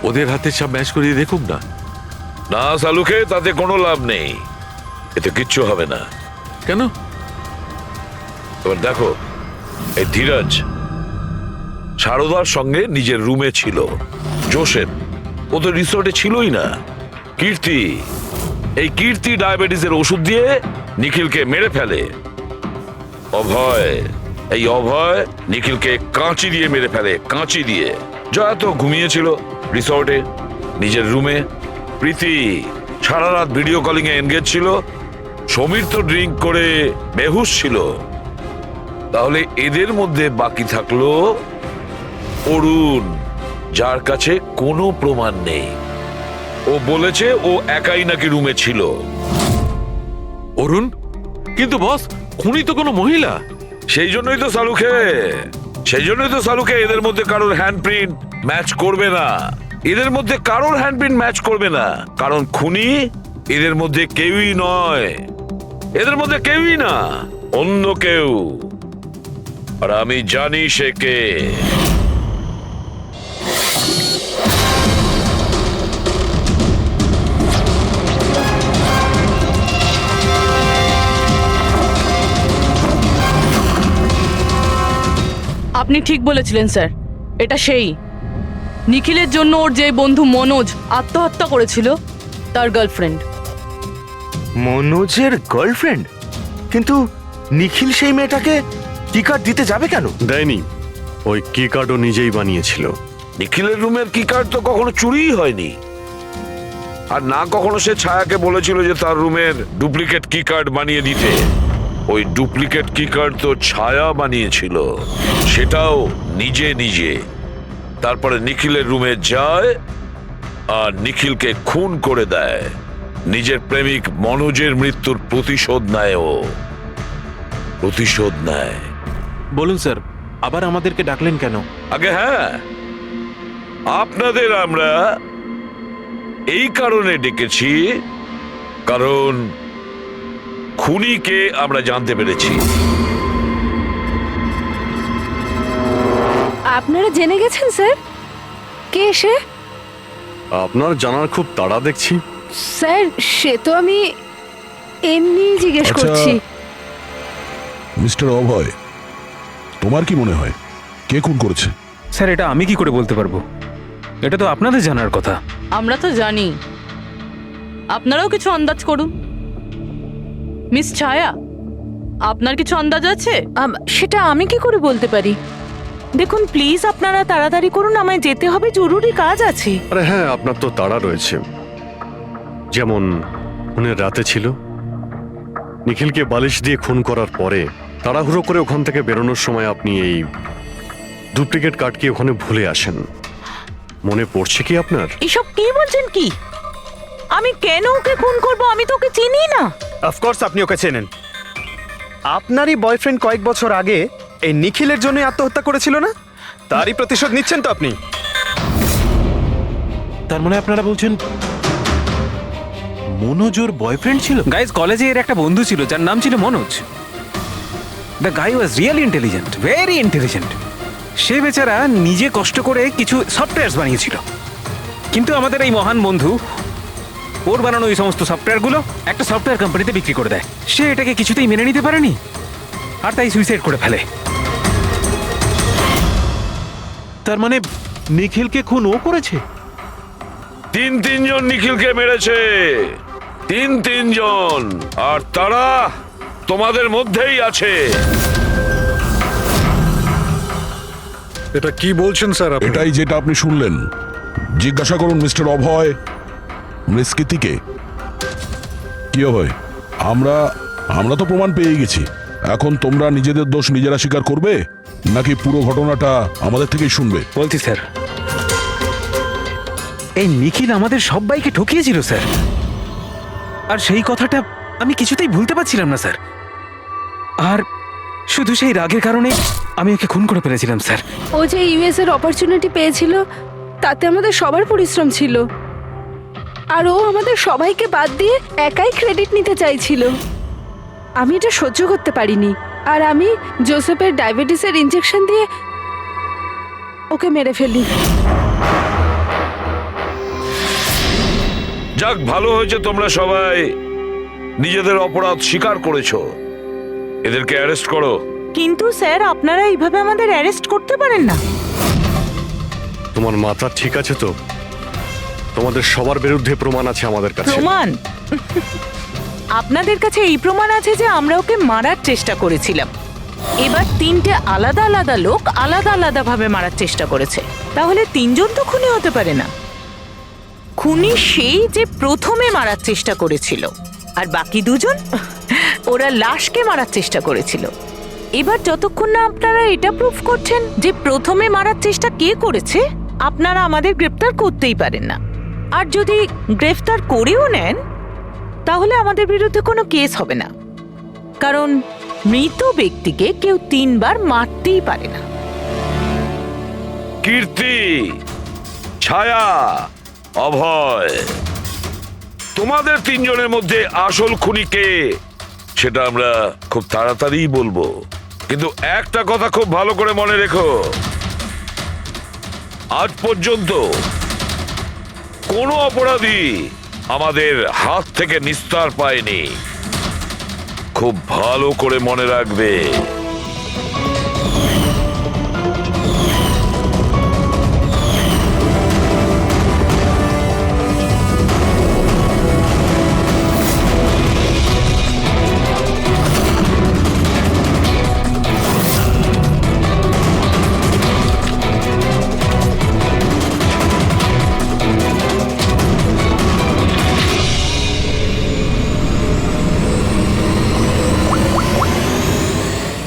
ওদের হাতের ছাপ ম্যাচ করিয়ে দেখুক না। না সালুকে, তাতে কোনো লাভ নেই, এতে কিচ্ছু হবে না। কেন? এবার দেখো, এই ধীরাজ সারদার সঙ্গে নিজের রুমে ছিল, জোসেফ ও তো রিসোর্টে ছিলই না, কীর্তি, এই কীর্তি ডায়াবেটিসের ওষুধ দিয়ে নিখিলকে মেরে ফেলে, অভয়, এই অভয় নিখিলকে কাঁচি দিয়ে মেরে ফেলে, কাঁচি দিয়ে। জয়া তো ঘুমিয়েছিল রিসর্টে নিজের রুমে, প্রীতি সারা রাত ভিডিও কলিং এ এনগেজ ছিল, সমীর তো ড্রিঙ্ক করে বেহুশ ছিল। তাহলে এদের মধ্যে বাকি থাকলো অরুণ, যার কাছে কোনো প্রমাণ নেই। ও বলেছে ও একাই নাকি রুমে ছিল। অরুণ? কিন্তু বস, খুনি তো কোনো মহিলা। সেই জন্যই তো সালুকে এদের মধ্যে কারোর হ্যান্ডপ্রিন্ট ম্যাচ করবে না, এদের মধ্যে কারোর হ্যান্ডপ্রিন্ট ম্যাচ করবে না, কারণ খুনি এদের মধ্যে কেউই নয়, এদের মধ্যে কেউই না, অন্য কেউ। আর আমি জানি সে কে। আপনি ঠিক বলেছিলেন স্যার, এটা সেই নিখিলের জন্য ওর যে বন্ধু মনোজ আত্মহত্যা করেছিল তার গার্লফ্রেন্ড। মনোজের গার্লফ্রেন্ড? কিন্তু নিখিল সেই মেয়েটাকে কি কার্ড দিতে যাবে কেন? দেয়নি, ওই কি কার্ডও নিজেই বানিয়েছিল। নিখিলের রুমের কি কার্ড তো কখনো চুরিই হয়নি, আর না কখনো সে ছায়াকে বলেছিল যে তার রুমের ডুপ্লিকেট কি কার্ড বানিয়ে দিতে। ওই ডুপ্লিকেট কি কার্ড তো ছায়া বানিয়েছিল, সেটাও নিজে নিজে। তারপরে নিখিলের রুমে যায় আর নিখিলকে খুন করে দেয়। নিজের প্রেমিক মনোজের মৃত্যুর প্রতিশোধ নেয়, ও প্রতিশোধ নেয়। বলুন স্যার, আবার আমাদেরকে ডাকলেন কেন? আগে হ্যাঁ, আপনাদের আমরা এই কারণে ডেকেছি, কারণ খুনিকে আমরা জানতে পেরেছি। আপনারা জেনে গেছেন স্যার কে সে? আপনার জানার খুব তাড়া দেখছি। স্যার সে তো আমি এমনি জিজ্ঞেস আচ্ছা। করছি। মিস্টার অভয়, তোমার কি মনে হয় কে খুন করেছে? স্যার এটা আমি কি করে বলতে পারবো? এটা তো আপনাদের জানার কথা। আমরা তো জানি, আপনারাও কিছু আন্দাজ করুন। মিস ছায়া, আপনার কিছু আন্দাজ আছে? সেটা আমি কি করে বলতে পারি? দেখুন প্লিজ আপনারা তাড়াতাড়ি করুন, আমায় যেতে হবে, জরুরি কাজ আছে। আরে হ্যাঁ, আপনার তো তাড়া রয়েছে। যেমন খুনের রাতে ছিল, নিখিলকে বালিশ দিয়ে খুন করার পরে তাড়াহুড়ো করে ওখান থেকে বেরোনোর সময় আপনি এই ডুপ্লিকেট কার্ডকে ওখানে ভুলে আসেন। মনে পড়ছে কি আপনার? এসব কি বলছেন কি? আমি কেন ওকে খুন করব? আমি তো ওকে চিনি না। অফকোর্স আপনি ওকে চেনেন। আপনারই বয়ফ্রেন্ড কয়েক বছর আগে এই নিখিলের জন্য আত্মহত্যা করেছিল না? তারই প্রতিশোধ নিচ্ছেন তো আপনি? তার মানে আপনারা বলছেন মনোজ ওর বয়ফ্রেন্ড ছিল? গাইজ কলেজে এর একটা বন্ধু ছিল যার নাম ছিল Manoj. The guy was really intelligent, very intelligent. সে বেচারা নিজে কষ্ট করে কিছু সফটওয়্যার বানিয়েছিল, কিন্তু আমাদের এই মহান বন্ধু ওর বানানো ওই সমস্ত সফটওয়্যারগুলো একটা সফটওয়্যার কোম্পানিতে বিক্রি করে দেয়। সে এটাকে কিছুতেই মেনে নিতে পারেনি আর তাই সুইসাইড করে ফেলে। তার মানে নিখিলকে খুন ও করেছে? তিনজন নিখিলকে মেরেছে, তিনজন, আর তারা তোমাদের মধ্যেই আছে। এটা কি বলছেন স্যার আপনি? এটাই যেটা আপনি শুনলেন। জিজ্ঞাসা করুন মিস্টার অভয় মৃস্কিতিকে। কি অভয়, আমরা তো প্রমাণ পেয়ে গেছি। এখন তোমরা নিজেদের দোষ নিজেরা স্বীকার করবে নাকি পুরো ঘটনাটা আমাদের থেকেই শুনবে? বলছি স্যার, এই নিখিল আমাদের সবাইকে ঠকিয়েছিল স্যার, আর সেই কথাটা আমি কিছুতেই ভুলতে পারছিলাম না স্যার। আর শুধু সেই রাগের কারণে আমি ওকে খুন করে ফেলেছিলাম স্যার। ও যে ইউএস এর অপরচুনিটি পেয়েছিল তাতে আমাদের সবার পরিশ্রম ছিল, আর ও আমাদের সবাইকে বাদ দিয়ে একাই ক্রেডিট নিতে চাইছিল। আমি এটা সহ্য করতে পারিনি, আর আমি জোসেফের ডায়াবেটিসের ইনজেকশন দিয়ে ওকে মেরে ফেলি। যাক, ভালো হয়েছে তোমরা সবাই নিজেদের অপরাধ স্বীকার করেছো। এদেরকে অ্যারেস্ট করো। কিন্তু স্যার আপনারা এইভাবে আমাদের অ্যারেস্ট করতে পারেন না। তোমার মাথা ঠিক আছে তো? তোমাদের সবার বিরুদ্ধে প্রমাণ আছে আমাদের কাছে। প্রমাণ? আপনাদের কাছে এই প্রমাণ আছে যে আমরা ওকে মারার চেষ্টা করেছিলাম। এবার তিনটে আলাদা আলাদা লোক আলাদা আলাদা ভাবে মারার চেষ্টা করেছে, তাহলে তিনজন তো খুনি হতে পারে না। খুনি সেই যে প্রথমে মারার চেষ্টা করেছিল, আর বাকি দুজন ওরা লাশকে মারার চেষ্টা করেছিল। এবার যতক্ষণ না আপনারা এটা প্রুফ করছেন যে প্রথমে মারার চেষ্টা কে করেছে, আপনারা আমাদের গ্রেফতার করতেই পারেন না। আর যদি গ্রেফতার করেও নেন তাহলে আমাদের বিরুদ্ধে কোনো কেস হবে না, কারণ মৃত ব্যক্তিকে কেউ 3 বার মারতেই পারে না। কীর্তি, ছায়া, অভয়, তোমাদের তিনজনের মধ্যে আসল খুনি কে সেটা আমরা খুব তাড়াতাড়ি বলবো। কিন্তু একটা কথা খুব ভালো করে মনে রেখো, আজ পর্যন্ত কোনো অপরাধী আমাদের হাত থেকে নিস্তার পায়নি। খুব ভালো করে মনে রাখবে।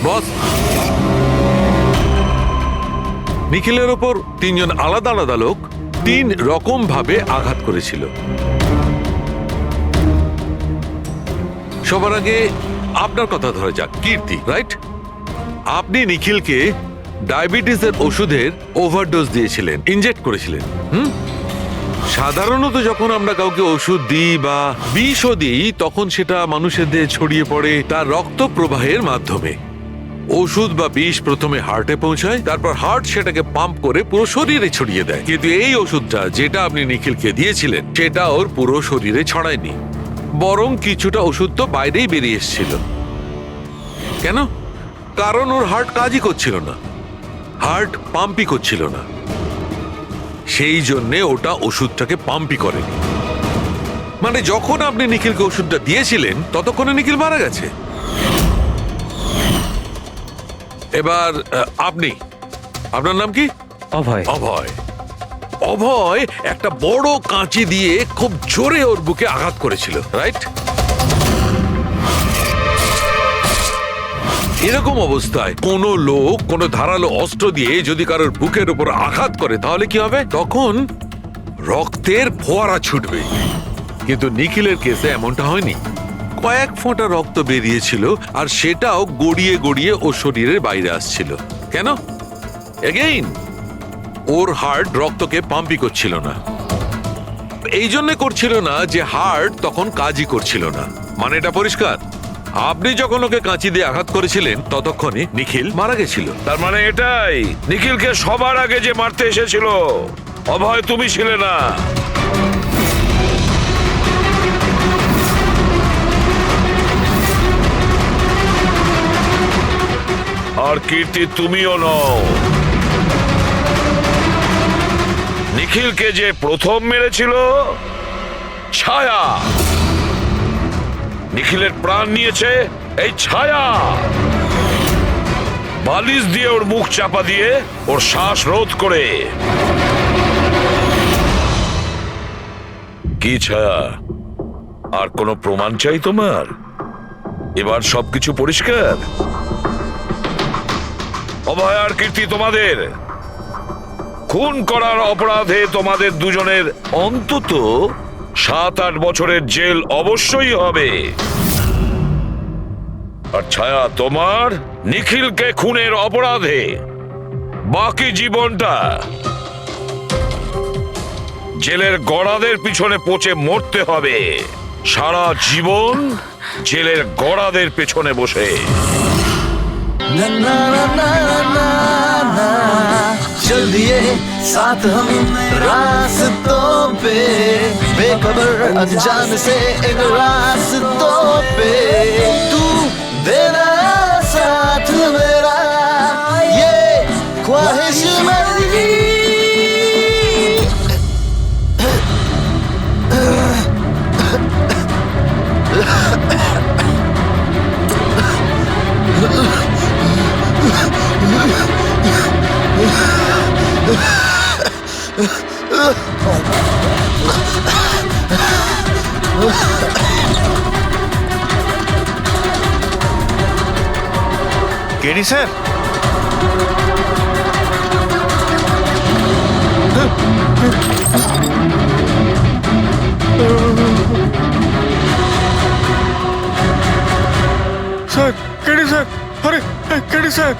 বস, নিখিলের ওপর তিনজন আলাদা আলাদা লোক 3 রকম ভাবে আঘাত করেছিল। সবার আগে আপনার কথা ধরা যাক, কীর্তি, রাইট? আপনি নিখিলকে ডায়াবেটিসের ওষুধের ওভারডোজ দিয়েছিলেন, ইনজেক্ট করেছিলেন। সাধারণত যখন আমরা কাউকে ওষুধ দিই বা বিষও দিই তখন সেটা মানুষের দেহে ছড়িয়ে পড়ে তার রক্ত প্রবাহের মাধ্যমে। ওষুধ বা বিষ প্রথমে হার্টে পৌঁছায়, তারপর হার্ট সেটাকে পাম্প করে পুরো শরীরে ছড়িয়ে দেয়। কিন্তু এই ওষুধটা যেটা আপনি নিখিলকে দিয়েছিলেন সেটা ওর পুরো শরীরে ছড়ায়নি, বরং কিছুটা ওষুধ তো বাইরেই বেরিয়ে এসেছিল। কেন? কারণ ওর হার্ট কাজই করছিল না, হার্ট পাম্পই করছিল না, সেই জন্যে ওটা ওষুধটাকে পাম্পই করেনি। মানে যখন আপনি নিখিলকে ওষুধটা দিয়েছিলেন ততক্ষণে নিখিল মারা গেছে। এবার আপনি, আপনার নাম কি? অভয়। অভয়। অভয় একটা বড় কাঁচি দিয়ে খুব জোরে ওর বুকে আঘাত করেছিল, রাইট? এরকম অবস্থায় কোন লোক কোন ধারালো অস্ত্র দিয়ে যদি কারোর বুকের উপর আঘাত করে তাহলে কি হবে? তখন রক্তের ফোয়ারা ছুটবে। কিন্তু নিখিলের কেসে এমনটা হয়নি। কয়েক ফোঁটা রক্ত বেরিয়েছিল আর সেটাও গড়িয়ে গড়িয়ে ওর শরীরের বাইরে আসছিল। কেন? এগেইন ওর হার্ট রক্তকে পাম্পই করছিল না। এই জন্য করছিল না যে হার্ট তখন কাজই করছিল না। মানে এটা পরিষ্কার, আপনি যখন ওকে কাঁচি দিয়ে আঘাত করেছিলেন ততক্ষণে নিখিল মারা গেছিল। তার মানে এটাই, নিখিলকে সবার আগে যে মারতে এসেছিল অভয় তুমি ছিলে না। আর কীর্তি তুমিও নও। নিখিলকে যে প্রথম মেরেছিল ছায়া, নিখিলের প্রাণ নিয়েছে এই ছায়া। বালিশ দিয়ে ওর মুখ চাপা দিয়ে ওর শ্বাস রোধ করে। কি ছায়া, আর কোনো প্রমাণ চাই তোমার? এবার সবকিছু পরিষ্কার। অভয় আর কীর্তি, তোমাদের খুন করার অপরাধে তোমাদের দুজনের অন্তত 7-8 বছরের জেল অবশ্যই হবে। আর ছায়া, তোমার নিখিলকে খুনের অপরাধে বাকি জীবনটা জেলের গড়াদের পিছনে পচে মরতে হবে। সারা জীবন জেলের গড়াদের পেছনে বসে। चल दिए साथ हम रास्तों पे, बेखबर अनजान से इन रास्तों पे, तू देना साथ मेरा ये ख्वाहिश मेरी। KD sir, sir KD sir, আরে কেডি স্যার।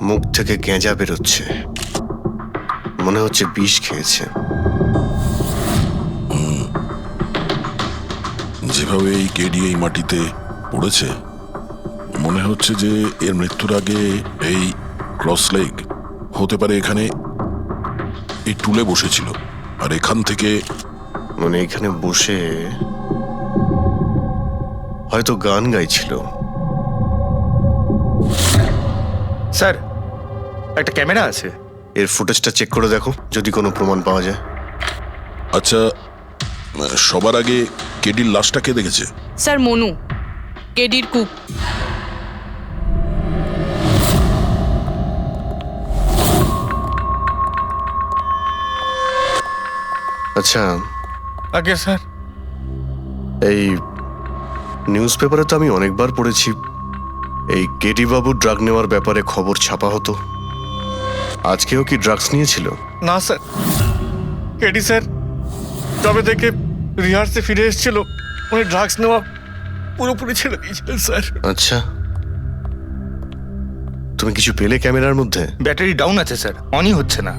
মুখ থেকে গেঁজা বেরোচ্ছে, মনে হচ্ছে বিষ খেয়েছে। যেভাবে এই কেডি এই মাটিতে পড়েছে মনে হচ্ছে যে এর মৃত্যুর আগে এই ক্রস লেগ হতে পারে এখানে এই টুলে বসেছিল, আর এখান থেকে মানে এখানে বসে হয়তো গান গাইছিল। স্যার একটা ক্যামেরা আছে, এর ফুটেজটা চেক করে দেখো যদি কোনো প্রমাণ পাওয়া যায়। আচ্ছা, সবার আগে কেডির লাশটা কে দেখেছে? স্যার মনু, কেডির কুক। আচ্ছা আগে স্যার, এই নিউজ পেপারে তো আমি অনেকবার পড়েছি এই কেডি বাবু ড্রাগ নেওয়ার ব্যাপারে খবর ছাপা হতো। আজকেও কি ড্রাগস নিয়েছিল? না স্যার, কেডি স্যার তবে থেকে রিহার্সে ফিরে এসেছিল উনি ড্রাগস নেওয়া পুরোপুরি ছেড়ে দিয়েছিলেন স্যার। আচ্ছা, তুমি কিছু পেলে ক্যামেরার মধ্যে? ব্যাটারি ডাউন আছে স্যার, অনই হচ্ছে না।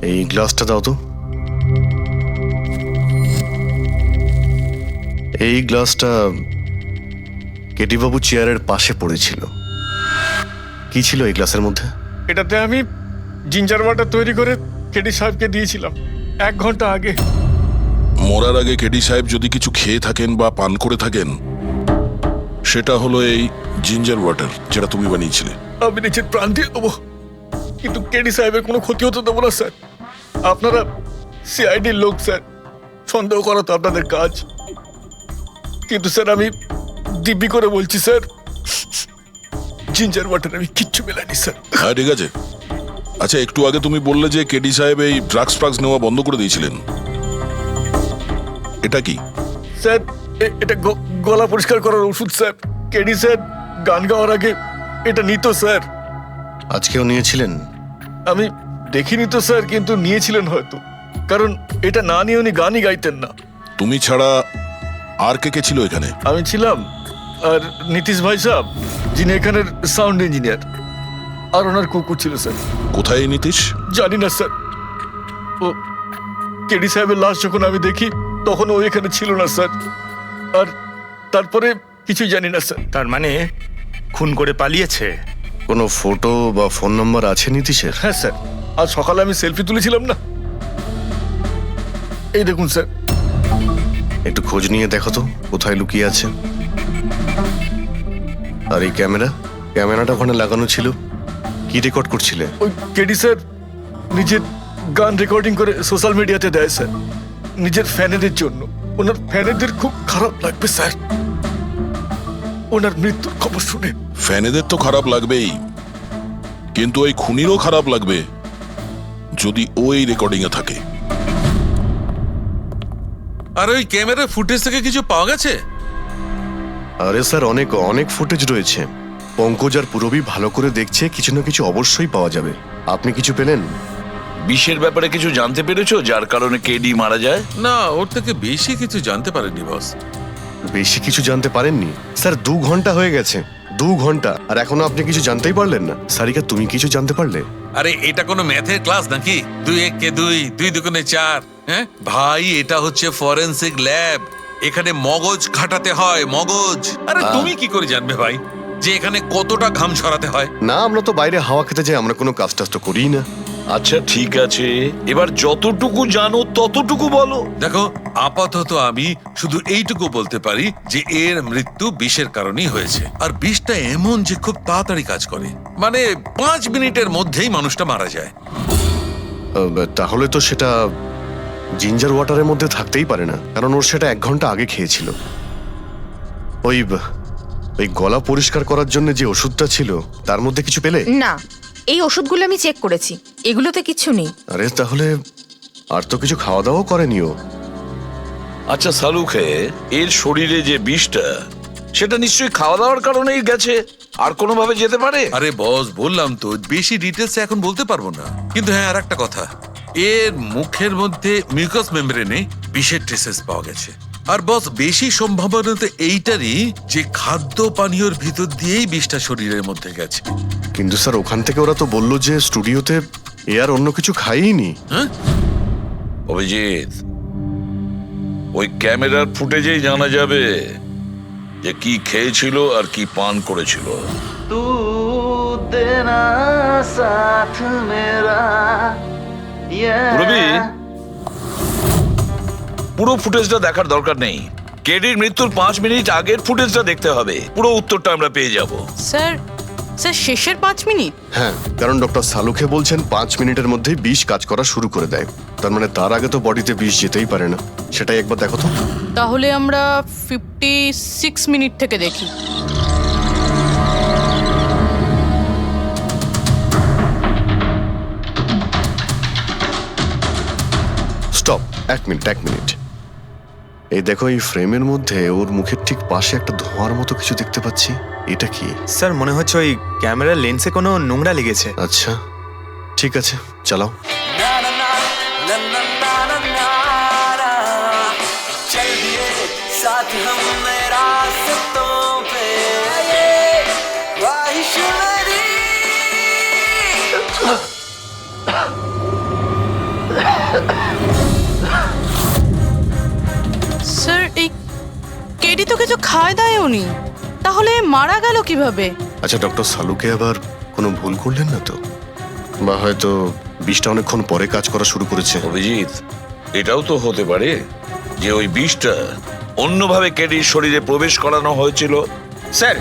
এই গ্লাসটা দাও তো। এই গ্লাসটা কেটিবাবু চেয়ারের পাশে পড়েছিল। কি ছিল এই গ্লাসের মধ্যে? এটাতে আমি জিঞ্জার ওয়াটার তৈরি করে কেডি সাহেবকে দিয়েছিলাম 1 ঘন্টা আগে। মরার আগে কেডি সাহেব যদি কিছু খেয়ে থাকেন বা পান করে থাকেন, সেটা হলো এই জিঞ্জার ওয়াটার যেটা তুমি বানিয়েছিলে। আমি নিজের প্রাণ দিয়ে দেবো, কিন্তু কেডি সাহেবের কোনো ক্ষতি হতে দেবো না স্যার। আপনারা সিআইডির লোক স্যার, সন্দেহ করা তো আপনাদের কাজ। কিন্তু স্যার আমি দিব্যি করে বলছি স্যার, জিঞ্জার ওয়াটার আমি কিচ্ছু মেলাইনি স্যার। হ্যাঁ ঠিক আছে। আচ্ছা, একটু আগে তুমি বললে যে কেডি সাহেব এই ড্রাগস নেওয়া বন্ধ করে দিয়েছিলেন, এটা কি? স্যার এটা গলা পরিষ্কার করার ওষুধ স্যার। কেডি স্যার গান গাওয়ার আগে এটা নিত স্যার। আজকেও নিয়েছিলেন? আমি দেখিনি তো স্যার, কিন্তু নিয়েছিলেন হয়তো, কারণ এটা না নিয়ে উনি গানই গাইতেন না। তুমি ছাড়া আর কে কে ছিল এখানে? আমি ছিলাম, আর নীতিশ ভাই সাহেব যিনি এখানের সাউন্ড ইঞ্জিনিয়ার, আর ওনার কুকুর ছিল স্যার। কোথায় এই নীতিশ? জানি না স্যার। ও কেডি সাহেবের লাশ যখন আমি দেখি তখন ও এখানে ছিল না স্যার। আর তারপরে কিছুই জানি না স্যার। তার মানে খুন করে পালিয়েছে? কোনো ফটো বা ফোন নাম্বার আছে নীতিশের? হ্যাঁ স্যার, আজ সকালে আমি সেলফি তুলেছিলাম না, এই দেখুন স্যার। একটু খোঁজ নিয়ে দেখো তো কোথায় লুকিয়ে আছে। আর এই ক্যামেরাটা ওখানে লাগানো ছিল, কি রেকর্ড করছিলে? ওই কেডি স্যার নিজের গান রেকর্ডিং করে সোশ্যাল মিডিয়াতে দেয় স্যার, নিজের ফ্যানেদের জন্য। ওনার ফ্যানেদের খুব খারাপ লাগবে স্যার ওনার মৃত্যুর খবর শুনে। ফ্যানেদের তো খারাপ লাগবেই, কিন্তু ওই খুনিরও খারাপ লাগবে যদি ও এই রেকর্ডিং এ থাকে। আর ওই ক্যামেরার ফুটেজ থেকে কিছু পাওয়া গেছে? আরে স্যার, অনেক অনেক ফুটেজ রয়েছে। পঙ্কজ আর পুরবী ভালো করে দেখছে, কিছু না কিছু অবশ্যই পাওয়া যাবে। আপনি কিছু পেলেন? বিষের ব্যাপারে কিছু জানতে পেরেছো যার কারণে কেডি মারা যায়? না, ওর থেকে বেশি কিছু জানতে পারেনি বস। বেশি কিছু জানতে পারেননি স্যার? 2 ঘন্টা হয়ে গেছে, 2 ঘন্টা, আর এখনো আপনি কিছু জানতেই পারলেন না। সারিকা, তুমি কিছু জানতে পারলে? আরে এটা কোনো ম্যাথের ক্লাস নাকি? 2 × 1 = 2, 2 × 2 = 4। হ্যাঁ ভাই, এটা হচ্ছে ফরেনসিক ল্যাব, এখানে মগজ খাটাতে হয়, মগজ। আরে তুমি কি করে জানবে ভাই যে এখানে কতটা ঘাম ছড়াতে হয়? না, আমরা তো বাইরে হাওয়া খেতে যাই, আমরা কোনো কাজ টাজ তো করি না। আচ্ছা ঠিক আছে, এবার যতটুকু জানো ততটুকু বলো। দেখো, আপাতত আমি শুধু এইটুকু বলতে পারি যে এর মৃত্যু বিষের কারণেই হয়েছে। আর বিষটা এমন যে খুব তাড়াতাড়ি কাজ করে, মানে 5 মিনিটের মধ্যেই মানুষটা মারা যায়। তাহলে তো সেটা জিঞ্জার ওয়াটারের মধ্যে থাকতেই পারে না, কারণ ওর সেটা 1 ঘন্টা আগে খেয়েছিল। ওই গলা পরিষ্কার করার জন্য যে ওষুধটা ছিল তার মধ্যে কিছু পেলে? না, এই ওষুধগুলো আমি চেক করেছি, এগুলোতে কিচ্ছু নেই। আরে তাহলে আর তো কিছু খাওয়া দাওয়া করেনি ও। আচ্ছা সালুখে, এর শরীরে যে বিষটা, সেটা নিশ্চয়ই খাওয়া দাওয়ার কারণেই গেছে, আর কোনোভাবে যেতে পারে? আরে বস, বললাম তো বেশি ডিটেলস এখন বলতে পারবো না। কিন্তু হ্যাঁ, আর একটা কথা, এর মুখের মধ্যে মিউকাস মেমব্রেনে বিষের ট্রেসেস পাওয়া গেছে। আর বস, বেশি সম্ভাবনা তো এইটারই যে খাদ্য পানীয়র ভিতর দিয়েই বিষটা শরীরের মধ্যে গেছে। কিন্তু স্যার, ওখান থেকে ওরা তো বললো যে স্টুডিওতে এ আর অন্য কিছু খাইনি। হ্যাঁ অভিজিৎ, ওই ক্যামেরার ফুটেজেই জানা যাবে যে কি খেয়েছিল আর কি পান করেছিল। तू देना साथ मेरा পুরবী, পুরো ফুটেজটা দেখার দরকার নেই, কেডির মৃত্যুর 5 মিনিট আগের ফুটেজটা দেখতে হবে। পুরো উত্তরটা আমরা পেয়ে যাব। স্যার শেষের 5 মিনিট? হ্যাঁ, কারণ ডক্টর সালুখে বলছেন 5 মিনিটের মধ্যেই বিষ কাজ করা শুরু করে দেয়। তার মানে তার আগে তো বডিতে বিষ যেতেই পারে না। সেটাই একবার দেখো তো। তাহলে আমরা 56 মিনিট থেকে দেখি। Stop, 1 minute. এই দেখো, এই ফ্রেমের মধ্যে ওর মুখের ঠিক পাশে একটা ধোঁয়ার মতো কিছু দেখতে পাচ্ছি। এটা কি? স্যার মনে হচ্ছে ওই ক্যামেরার লেন্সে কোনো নোংরা লেগেছে। আচ্ছা ঠিক আছে, চালাও। স্যার কেডি তো কিছু খায় দায় উনি, তাহলে মারা গেল কিভাবে? আচ্ছা ডক্টর সালুকে আবার কোনো ভুল করলেন না তো? বা হয়তো বিষটা অনেকক্ষণ পরে কাজ করা শুরু করেছে। অভিজিৎ, এটাও তো হতে পারে যে ওই বিষটা অন্যভাবে কেডির শরীরে প্রবেশ করানো হয়েছিল। স্যার,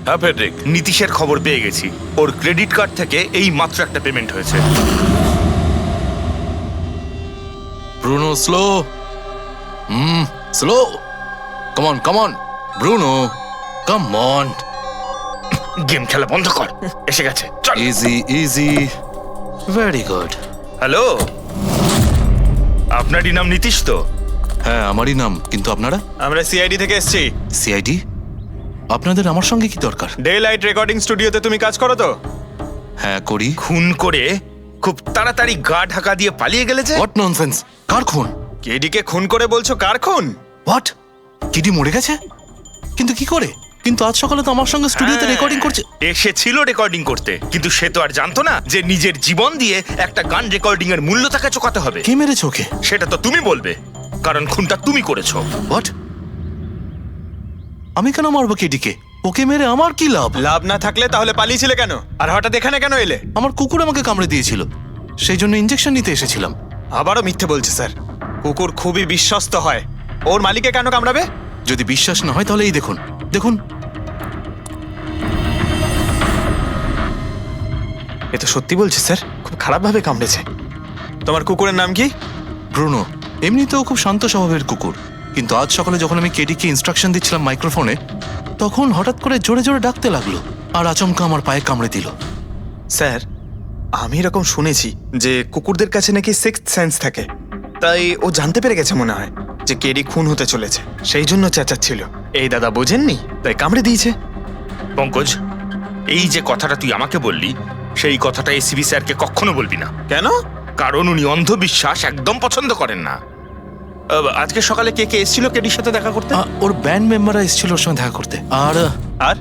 হ্যাঁ প্যাট্রিক, নীতিশের খবর পেয়ে গেছি। ওর ক্রেডিট কার্ড থেকে এই মাত্র একটা পেমেন্ট হয়েছে। Bruno slow, slow, come on Bruno, come on. Game খেলা বন্ধ কর, এসে গেছে, চল। Easy easy, very good. Hello, আপনারই নাম নীতিশ তো? হ্যাঁ আমারই নাম, কিন্তু আপনারা? আমরা সিআইডি থেকে এসেছি। সিআইডি? আপনাদের আমার সঙ্গে কি দরকার? ডে লাইট রেকর্ডিং স্টুডিওতে তুমি কাজ করো তো? হ্যাঁ করি। খুন করে খুব তাড়াতাড়ি গা ঢাকা দিয়ে পালিয়ে গেলে যে? হোয়াট ননসেন্স, কার খুন? কেডিকে খুন করে বলছো কার খুন? হোয়াট, কেডি মরে গেছে? কিন্তু কি করে? কিন্তু আজ সকালে তো আমার সঙ্গে স্টুডিওতে রেকর্ডিং করছে। এসেছিল রেকর্ডিং করতে, কিন্তু সে তো আর জানতো না যে নিজের জীবন দিয়ে একটা গান রেকর্ডিং এর মূল্য তাকে চোকাতে হবে। কে মেরেছে ওকে? সেটা তো তুমি বলবে, কারণ খুনটা তুমি করেছো। হোয়াট? আমি কেন মারবো কেডিকে? ওকে মেরে আমার কি লাভ? লাভ না থাকলে তাহলে পালিয়েছিলে কেন? আর হঠাৎ এখানে কেন এলে? আমার কুকুর আমাকে কামড়ে দিয়েছিল, সেই জন্য ইনজেকশন নিতে এসেছিলাম। আবারও মিথ্যে বলছে স্যার। কুকুর খুবই বিশ্বস্ত হয়, ওর মালিককে কেন কামড়াবে? যদি বিশ্বাস না হয় তাহলে এই দেখুন, দেখুন। এ তো সত্যি বলছে স্যার, খুব খারাপভাবে কামড়েছে। তোমার কুকুরের নাম কি? ব্রুনো। এমনিতেও খুব শান্ত স্বভাবের কুকুর, কিন্তু আজ সকালে যখন আমি কেডিকে ইনস্ট্রাকশন দিচ্ছিলাম মাইক্রোফোনে, তখন হঠাৎ করে জোরে জোরে ডাকতে লাগলো আর আচমকা আমার পায়ে কামড়ে দিল। স্যার, আমি এরকম শুনেছি যে কুকুরদের কাছে নাকি সিক্সথ সেন্স থাকে, তাই ও জানতে পেরে গেছে মনে হয় যে কেডি খুন হতে চলেছে, সেই জন্য চেঁচাচ্ছিল। এই দাদা বোঝেননি, তাই কামড়ে দিয়েছে। পঙ্কজ, এই যে কথাটা তুই আমাকে বললি, সেই কথাটা এসিবি স্যারকে কখনো বলবি না। কেন? কারণ উনি অন্ধবিশ্বাস একদম পছন্দ করেন না। আজকে সকালে কে কে এসেছিল কেডির সাথে দেখা করতে? ওর ব্যান্ড মেম্বাররা এসেছিল ওর সঙ্গে দেখা করতে। আর আর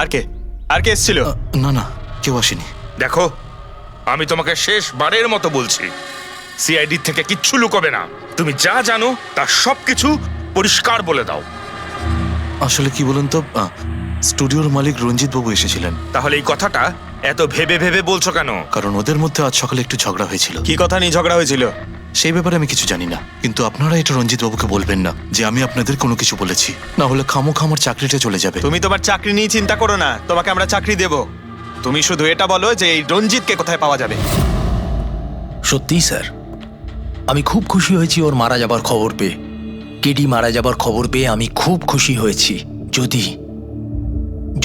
আর কে আর কে এসেছিল? না না, কেউ আসেনি। দেখো, আমি তোমাকে শেষবারের মতো বলছি, সিআইডি থেকে কিচ্ছু লুকোবে না। তুমি যা জানো তার সবকিছু পরিষ্কার বলে দাও। আসলে কি বলুন তো, স্টুডিওর মালিক রঞ্জিত বাবু এসেছিলেন। তাহলে এই কথাটা এত ভেবে ভেবে বলছো কেন? কারণ ওদের মধ্যে আজ সকালে একটু ঝগড়া হয়েছিল। কি কথা নিয়ে ঝগড়া হয়েছিল? সেই ব্যাপারে আমি কিছু জানি না, কিন্তু আপনারা এটা রঞ্জিত বাবুকে বলবেন না যে আমি আপনাদের কোনো কিছু বলেছি, না হলে খামোখা আমার চাকরিটা চলে যাবে। তুমি তোমার চাকরি নিয়ে চিন্তা করো না, তোমাকে আমরা চাকরি দেব। তুমি শুধু এটা বলো যে এই রঞ্জিতকে কোথায় পাওয়া যাবে। সত্যিই স্যার, আমি খুব খুশি হয়েছি ওর মারা যাবার খবর পেয়ে। কেডি মারা যাবার খবর পেয়ে আমি খুব খুশি হয়েছি। যদি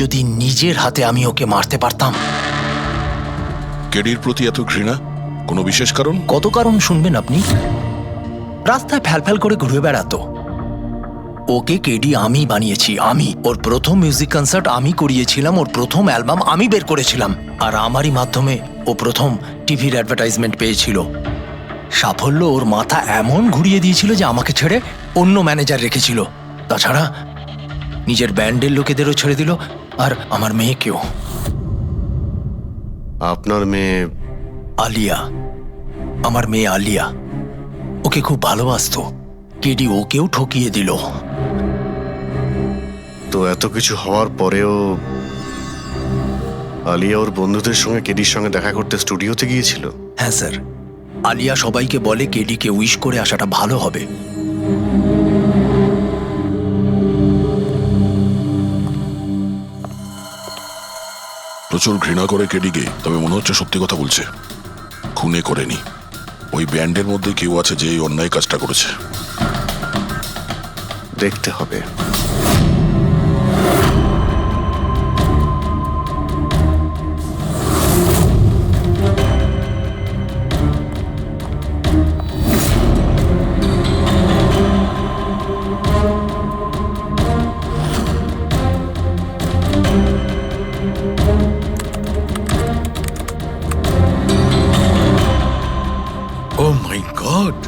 যদি নিজের হাতে আমি ওকে মারতে পারতাম। কেডির প্রতি এত ঘৃণা, কোনো বিশেষ কারণ? কত কারণ শুনবেন আপনি? রাস্তায় ফ্যালফ্যাল করে ঘুরে বেড়াতো। ওকে কেডি আমি বানিয়েছি, আমি। ওর প্রথম মিউজিক কনসার্ট আমি করিয়েছিলাম, ওর প্রথম অ্যালবাম আমি বের করেছিলাম, আর আমারই মাধ্যমে ও প্রথম টিভির অ্যাডভার্টাইজমেন্ট পেয়েছিল। সাফল্য ওর মাথা এমন ঘুরিয়ে দিয়েছিল যে আমাকে ছেড়ে অন্য ম্যানেজার রেখেছিল। তাছাড়া নিজের ব্যান্ডের লোকেদেরও ছেড়ে দিল, আর আমার মেয়েকেও। আপনার মেয়ে? আলিয়া, আমার মেয়ে আলিয়া। ওকে খুব ভালোবাসতো, কেডি ওকেও ঠকিয়ে দিল। তো এত কিছু হওয়ার পরেও আলিয়া ওর বন্ধুদের সঙ্গে কেডির সঙ্গে দেখা করতে স্টুডিওতে গিয়েছিল? হ্যাঁ স্যার, আলিয়া সবাইকে বলে কেডিকে উইশ করে আসাটা ভালো হবে। প্রচুর ঘৃণা করে কেডিকে, তবে মনে হচ্ছে সত্যি কথা বলছে। খুনে করেনি, ওই ব্যান্ডের মধ্যে কেউ আছে যে এই অন্যায় কাজটা করেছে। দেখতে হবে। ও মাই গড!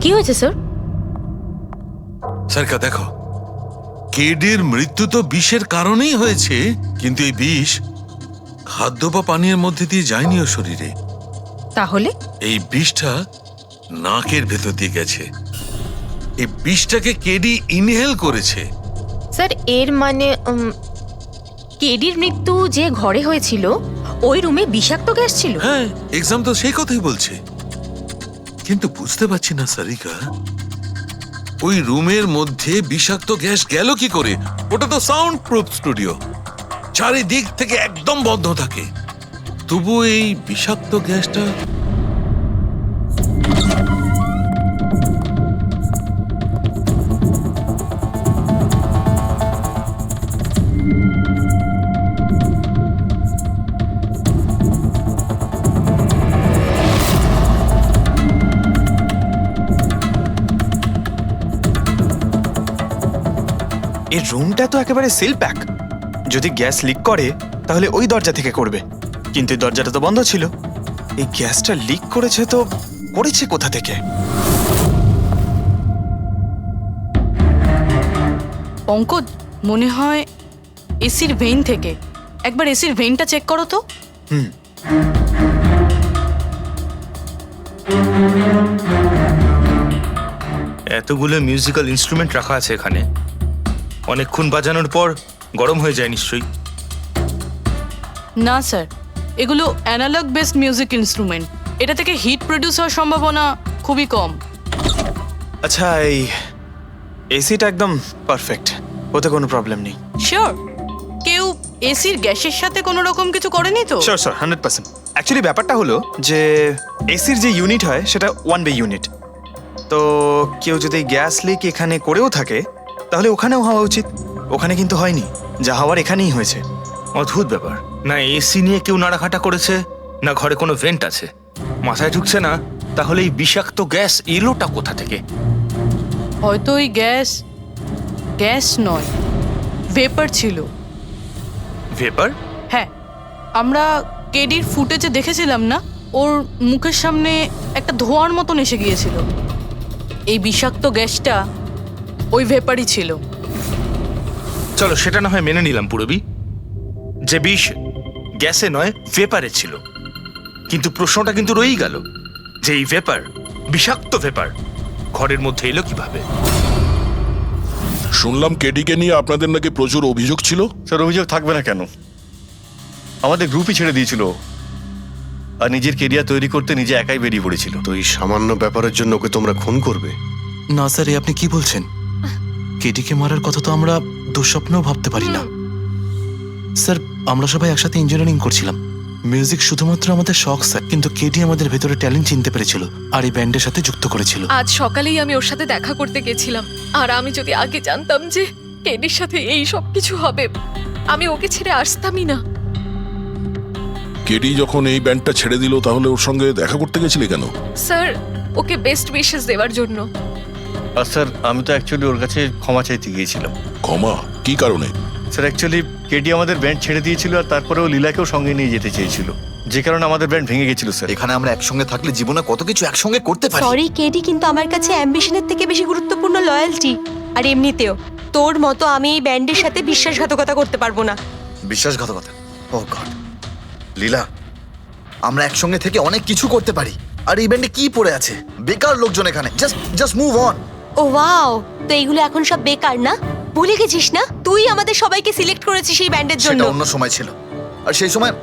কি হয়েছে স্যার? স্যারকা দেখো, কেডির মৃত্যু তো বিষের কারণেই হয়েছে, কিন্তু এই বিষ খাদ্য বা পানীয়ের মধ্যে দিয়ে যায়নি ও শরীরে। তাহলে এই বিষটা নাকের ভেতর দিয়ে গেছে। এই বিষটাকে কেডি ইনহেল করেছে। স্যার এর মানে কেডির মৃত্যু যে ঘরে হয়েছিল ওই রুমে বিষাক্ত গ্যাস ছিল। হ্যাঁ, এক্সাম তো সেই কথাই বলছে। কিন্তু বুঝতে পারছি না সারিকা, ওই রুমের মধ্যে বিষাক্ত গ্যাস গেল কি করে? ওটা তো সাউন্ড প্রুফ স্টুডিও, চারিদিক থেকে একদম বন্ধ থাকে, তবু এই বিষাক্ত গ্যাসটা এই রুমটা তো একেবারে সিল প্যাক। যদি গ্যাস লিক করে তাহলে ওই দরজা থেকে করবে, কিন্তু এই দরজাটা তো বন্ধ ছিল। এই গ্যাসটা লিক করেছে তো করেছে কোথা থেকে? পঙ্কজ, মনে হয় এসির ভেইন থেকে। একবার এসির ভেইনটা চেক করো তো। এতগুলো মিউজিক্যাল ইনস্ট্রুমেন্ট রাখা আছে এখানে, অনেকক্ষণ বাজানোর পর গরম হয়ে যায় নিশ্চয়ই। না স্যার, এগুলো অ্যানালগ বেসড মিউজিক ইনস্ট্রুমেন্ট। এটা থেকে হিট প্রডিউস হওয়ার সম্ভাবনা খুবই কম। আচ্ছা, এই এসিটা একদম পারফেক্ট, ওতে কোনো প্রবলেম নেই। শিওর? কেউ এসির গ্যাসের সাথে কোনো রকম কিছু করেনি তো? Sure sir, 100%। অ্যাকচুয়ালি ব্যাপারটা হলো যে এসির যে ইউনিট হয় সেটা 1 বে ইউনিট। তো কেউ যদি গ্যাস লিক এখানে করেও থাকে তাহলে ওখানেও হওয়া উচিত। ওখানে কিন্তু হয়নি, যা হওয়ার এখানেই হয়েছে। অদ্ভুত ব্যাপার, না এসি নিয়ে কেউ নাড়াঘাটা করেছে, না ঘরে কোনো ভেন্ট আছে, মাথায় ঢুকছে না। তাহলে এই বিষাক্ত গ্যাস এলোটা কোথা থেকে? হয়তো ওই গ্যাস নয়, ভেপার ছিল। ভেপার? হ্যাঁ, আমরা কেডির ফুটেজে দেখেছিলাম না, ওর মুখের সামনে একটা ধোঁয়ার মতন এসে গিয়েছিল। এই বিষাক্ত গ্যাসটা ওই ভেপারই ছিল। চলো সেটা না হয় মেনে নিলাম পুরবি, যে বিষ গ্যাসে নয় ভেপারে ছিল। কিন্তু প্রশ্নটা কিন্তু রয়েই গেল যে এই ভেপার, বিষাক্ত ভেপার ঘরের মধ্যে এলো কিভাবে? শুনলাম কেডিকে নিয়ে আপনাদের নাকি প্রচুর অভিযোগ ছিল। স্যার, অভিযোগ থাকবে না কেন? আমাদের গ্রুপই ছেড়ে দিয়েছিল, আর নিজের কেরিয়ার তৈরি করতে নিজে একাই বেরিয়ে পড়েছিল। তো এই সামান্য ব্যাপারের জন্য ওকে তোমরা খুন করবে? না স্যার, এ আপনি কি বলছেন? কেটিকে মারার কথা তো আমরা দুঃস্বপ্নেও ভাবতে পারি না। স্যার, আমরা সবাই একসাথে ইঞ্জিনিয়ারিং করছিলাম। মিউজিক শুধুমাত্র আমাদের শখ স্যার, কিন্তু কেটি আমাদের ভেতরে ট্যালেন্ট চিনতে পেরেছিল আর এই ব্যান্ডের সাথে যুক্ত করেছিল। আজ সকালেই আমি ওর সাথে দেখা করতে গেছিলাম, আর আমি যদি আগে জানতাম যে কেডির সাথে এই সব কিছু হবে, আমি ওকে ছেড়ে আসতামই না। কেডি যখন এই ব্যান্ডটা ছেড়ে দিল তাহলে ওর সঙ্গে দেখা করতে গেছিলে কেন? স্যার, ওকে বেস্ট উইশেস দেওয়ার জন্য। আর স্যার, আমি তো অ্যাকচুয়ালি ওর কাছে ক্ষমা চাইতে গিয়েছিলাম। ক্ষমা? কি কারণে? স্যার, অ্যাকচুয়ালি কেডি আমাদের ব্যান্ড ছেড়ে দিয়েছিল, আর তারপরেও লীলাকেও সঙ্গে নিয়ে যেতে চেয়েছিল, যে কারণে আমাদের ব্যান্ড ভেঙে গেছিল স্যার। এখানে আমরা একসঙ্গে থাকলে জীবনে কত কিছু একসঙ্গে করতে পারি। সরি কেডি, কিন্তু আমার কাছে অ্যাম্বিশনের থেকে বেশি গুরুত্বপূর্ণ লয়্যালটি। আর এমনিতেও তোর মতো আমি এই ব্যান্ডের সাথে বিশ্বাসঘাতকতা করতে পারবো না। বিশ্বাসঘাতকতা? ও গড, লীলা, আমরা একসঙ্গে থেকে অনেক কিছু করতে পারি। আর এই ব্যান্ডে কি পড়ে আছে? বেকার লোকজন এখানে। Just move on. ও ওয়াও, তো এইগুলো এখন সব বেকার না? ভুলে গেছিস না তুই আমাদের সবাইকে সিলেক্ট করেছিস এই ব্যান্ডের জন্য? সেটা অন্য সময় ছিল, আর সেই সময়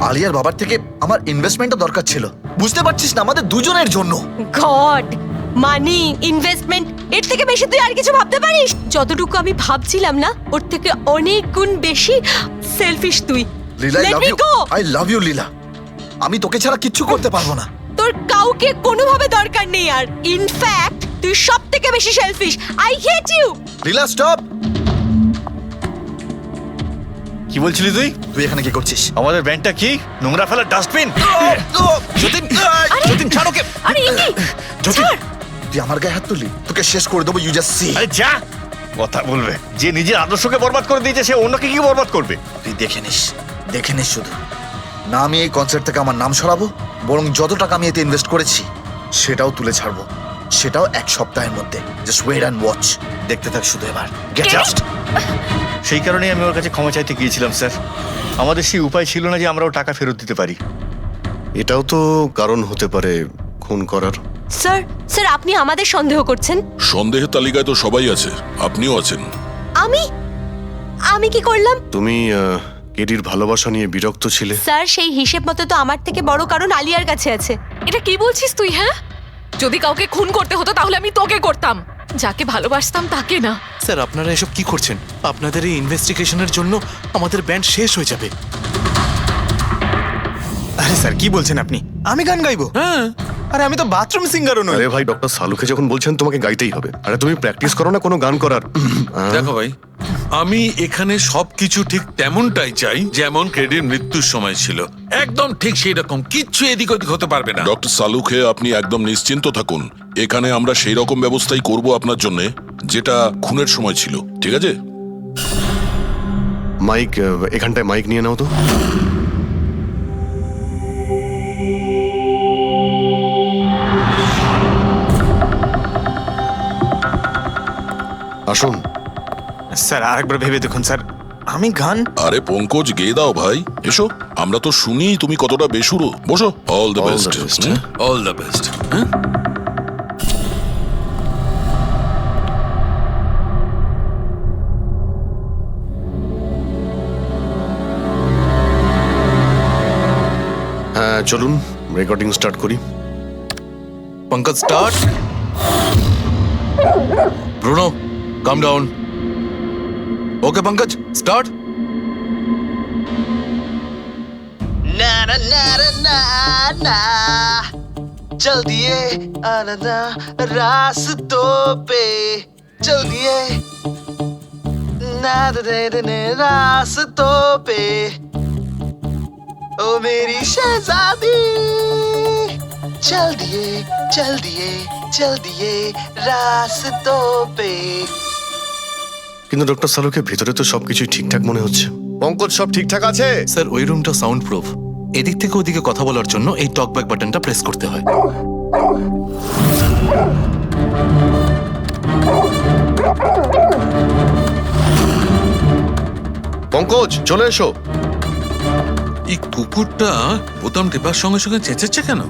আলিয়ার বাবার থেকে আমার ইনভেস্টমেন্টও দরকার ছিল। বুঝতে পারছিস না, আমাদের দুজনের জন্য। গড, মানি, ইনভেস্টমেন্ট, এর থেকে বেশি তুই আর কিছু ভাবতে পারিস? যতটুকু আমি ভাবছিলাম না, ওর থেকে অনেক গুণ বেশি সেলফিশ তুই। লীলা, আই লাভ ইউ লীলা। আমি তোকে ছাড়া কিচ্ছু করতে পারবো না। তোর কাউকে কোনোভাবে দরকার নেই, আর ইনফ্যাক্ট তুই সব থেকে বেশি selfish. I hate you. Leela, stop. কি বলছিলি তুই? তুই এখানে কি করছিস? আমাদের ব্যান্ডটা কি নোংরা ফেলার ডাস্টবিন? যতীন, যতীন ছাড় ওকে। আরে ইনি, যতীন, তুই আমার গায়ে হাত তুললি, তোকে শেষ করে দেবো। You just see. আরে যা, কথা বলবে? যে নিজের আদর্শকে বরবাদ করে দিয়েছে সে অন্যকে কি বরবাদ করবে? তুই দেখে নিস শুধু। না আমি এই কনসার্ট থেকে আমার নাম সরাবো, বরং যত টাকা আমি এতে ইনভেস্ট করেছি সেটাও তুলে ছাড়বো, সেটাও 1 সপ্তাহের মধ্যে। Just wait and watch. দেখতে থাক শুধু এবার। জাস্ট সেই কারণেই আমি ওর কাছে ক্ষমা চাইতে গিয়েছিলাম স্যার। আমাদের সেই উপায় ছিল না যে আমরা ওর টাকা ফেরত দিতে পারি। এটাও তো কারণ হতে পারে খুন করার। স্যার স্যার আপনি আমাদের সন্দেহ করছেন? সন্দেহের তালিকায় তো সবাই আছে, আপনিও আছেন। আমি আমি কি করলাম? তুমি কেডির ভালোবাসা নিয়ে বিরক্ত ছিলে। স্যার সেই হিসেব মতো তো আমার থেকে বড় কারণ আলিয়ার কাছে আছে। এটা কি বলছিস তুই? হ্যাঁ, যদি কাউকে খুন করতে হতো তাহলে আমি তোকে করতাম, যাকে ভালোবাসতাম তাকে না। স্যার আপনারা এসব কি করছেন? আপনাদের এই ইনভেস্টিগেশনের জন্য আমাদের ব্যান্ড শেষ হয়ে যাবে। আরে স্যার কি বলছেন আপনি? আমি গান গাইবো? হ্যাঁ। আরে আমি তো বাথরুম সিঙ্গারও নই। আরে ভাই, ডক্টর সালুকে যখন বলছেন তোমাকে গাইতেই হবে, আরে তুমি প্র্যাকটিস করো না কোনো গান করার। দেখো ভাই, আমি এখানে সবকিছু ঠিক তেমনটাই চাই যেমন কেডির মৃত্যুর সময় ছিল, একদম ঠিক সেই রকম, কিচ্ছু এদিক ওদিক হতে পারবে না। ডক্টর সালুকে আপনি একদম নিশ্চিন্ত থাকুন, এখানে আমরা সেই রকম ব্যবস্থাই করব আপনার জন্য যেটা খুনের সময় ছিল, ঠিক আছে? মাইক, এখানটায় মাইক নিয়ে নাও তো। আসুন স্যার আরেকবার ভেবে দেখুন স্যার, আমি গান। আরে পঙ্কজ, গেয়ে দাও ভাই, এসো, আমরা তো শুনি তুমি কতটা বেসুরো। বসো। All the best. All the best. হ্যাঁ চলুন রেকর্ডিং স্টার্ট করি। পঙ্কজ স্টার্ট। ব্রুনো কাম ডাউন। ওকে পঙ্কজ স্টার্ট। ना ना ना ना ना चल दिए आना रास्तों पे चल दिए ना दे रास्तों पे ओ मेरी शहजादी चल दिए चल दिए चल दिए रास्तों पे। কিন্তু ডক্টর সালুকে ভিতরে তো সবকিছুই ঠিকঠাক মনে হচ্ছে। পঙ্কজ সব ঠিকঠাক আছে? স্যার ওই রুমটা সাউন্ড প্রুফ, এদিক থেকে ওদিকে কথা বলার জন্য এই টকব্যাক বাটনটা প্রেস করতে হয়। পঙ্কজ চলে এসো। এই কুকুরটা বোতাম টেপার সঙ্গে সঙ্গে চেঁচাচ্ছে কেন?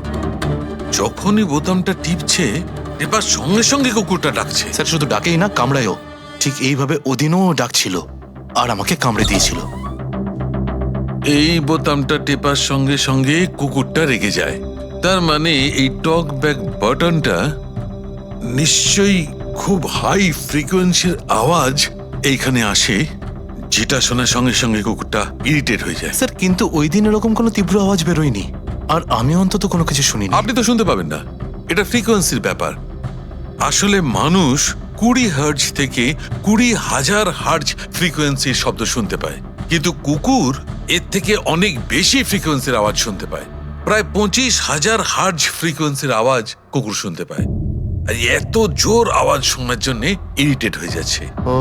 যখনই বোতামটা টিপছে টেপার সঙ্গে সঙ্গে কুকুরটা ডাকছে। স্যার শুধু ডাকেই না, কামড়ায়ও। ঠিক এইভাবে ওদিনও ডাকছিল আর আমাকে কামড়ে দিয়েছিল। এই বোতামটা টেপার সঙ্গে সঙ্গে কুকুরটা রেগে যায়, তার মানে এই টক ব্যাক বাটনটা নিশ্চয়ই খুব হাই ফ্রিকোয়েন্সির আওয়াজ এইখানে আসে, যেটা শোনার সঙ্গে সঙ্গে কুকুরটা ইরিটেট হয়ে যায়। স্যার কিন্তু ওই দিন এরকম কোনো তীব্র আওয়াজ বেরোয়নি, আর আমি অন্তত কোনো কিছু শুনিনি। আপনি তো শুনতে পাবেন না, এটা ফ্রিকোয়েন্সির ব্যাপার। আসলে মানুষ 20 হার্জ থেকে 20,000 হার্জ ফ্রিকোয়েন্সির শব্দ শুনতে পায়, কিন্তু কুকুর এর থেকে অনেক বেশি ফ্রিকোয়েন্সির আওয়াজ শুনতে পায়। প্রায় 25,000 হার্জ ফ্রিকোয়েন্সির আওয়াজ কুকুর শুনতে পায়। আর এত জোর আওয়াজ শোনার জন্য ইরিটেট হয়ে যাচ্ছে। ও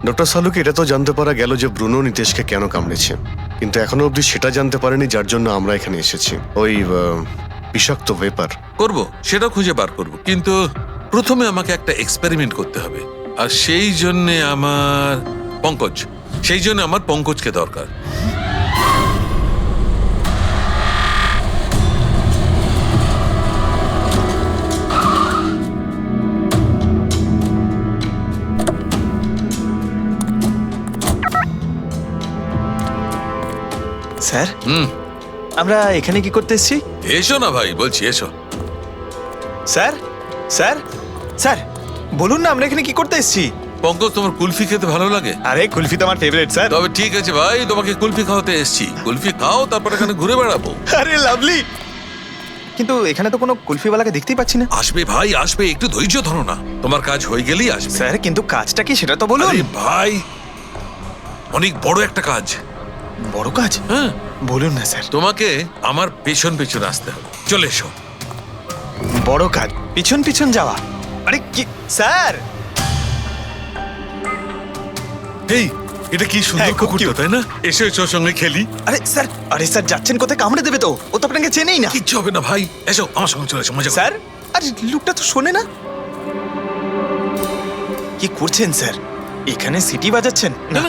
ডক্টর সালুকে এটা তো জানতে পারা গেল যে ব্রুনো নিতেশকে কেন কামড়েছে, কিন্তু এখনো অবধি সেটা জানতে পারেনি যার জন্য আমরা এখানে এসেছি, ওই বিষাক্ত ভেপার। করব, সেটা খুঁজে বার করব, কিন্তু প্রথমে আমাকে একটা এক্সপেরিমেন্ট করতে হবে, আর সেই জন্যে আমার পঙ্কজকে দরকার। স্যার আমরা এখানে কি করতে এসেছি? এসো না ভাই, বলছি এসো। স্যার স্যার স্যার বলুন না আমরা এখানে কি করতে এসেছি? পঙ্কজ, তোমার কুলফি খেতে ভালো লাগে? আরে কুলফি তো আমার ফেভারিট স্যার। তবে ঠিক আছে ভাই, তোমাকে কুলফি খাওয়াতে এসেছি। কুলফি খাও, তারপর এখানে ঘুরে বেড়াবো। আরে লাভলি, কিন্তু এখানে তো কোনো কুলফিওয়ালাকে দেখতেই পাচ্ছি না। আসবে ভাই আসবে, একটু ধৈর্য ধরো না, তোমার কাজ হয়ে গেলেই আসবে। স্যার কিন্তু কাজটা কি সেটা তো বলুন। আরে ভাই, অনেক বড় একটা কাজ। বড় কাজ? হ্যাঁ বলুন না স্যার। তোমাকে আমার পেছন পেছন আসতে হবে, চলে এসো। বড় কাজ, পিছন পিছন যাওয়া? আরে কি স্যার! এই এটা কি সুন্দর কুকুরটা, তাই না? এসো এসো, সঙ্গে খেলি। আরে স্যার যাচ্ছেন কোথায়? কামড়ে দেবে তো, ও তো আপনাকে চেনেই না। কিচ্ছু হবে না ভাই, এসো আমার সঙ্গে চলে এসো, মজা করো। স্যার আরে লোকটা তো শোনে না। কি করছেন স্যার? এখানে সিটি বাজাচ্ছেন? না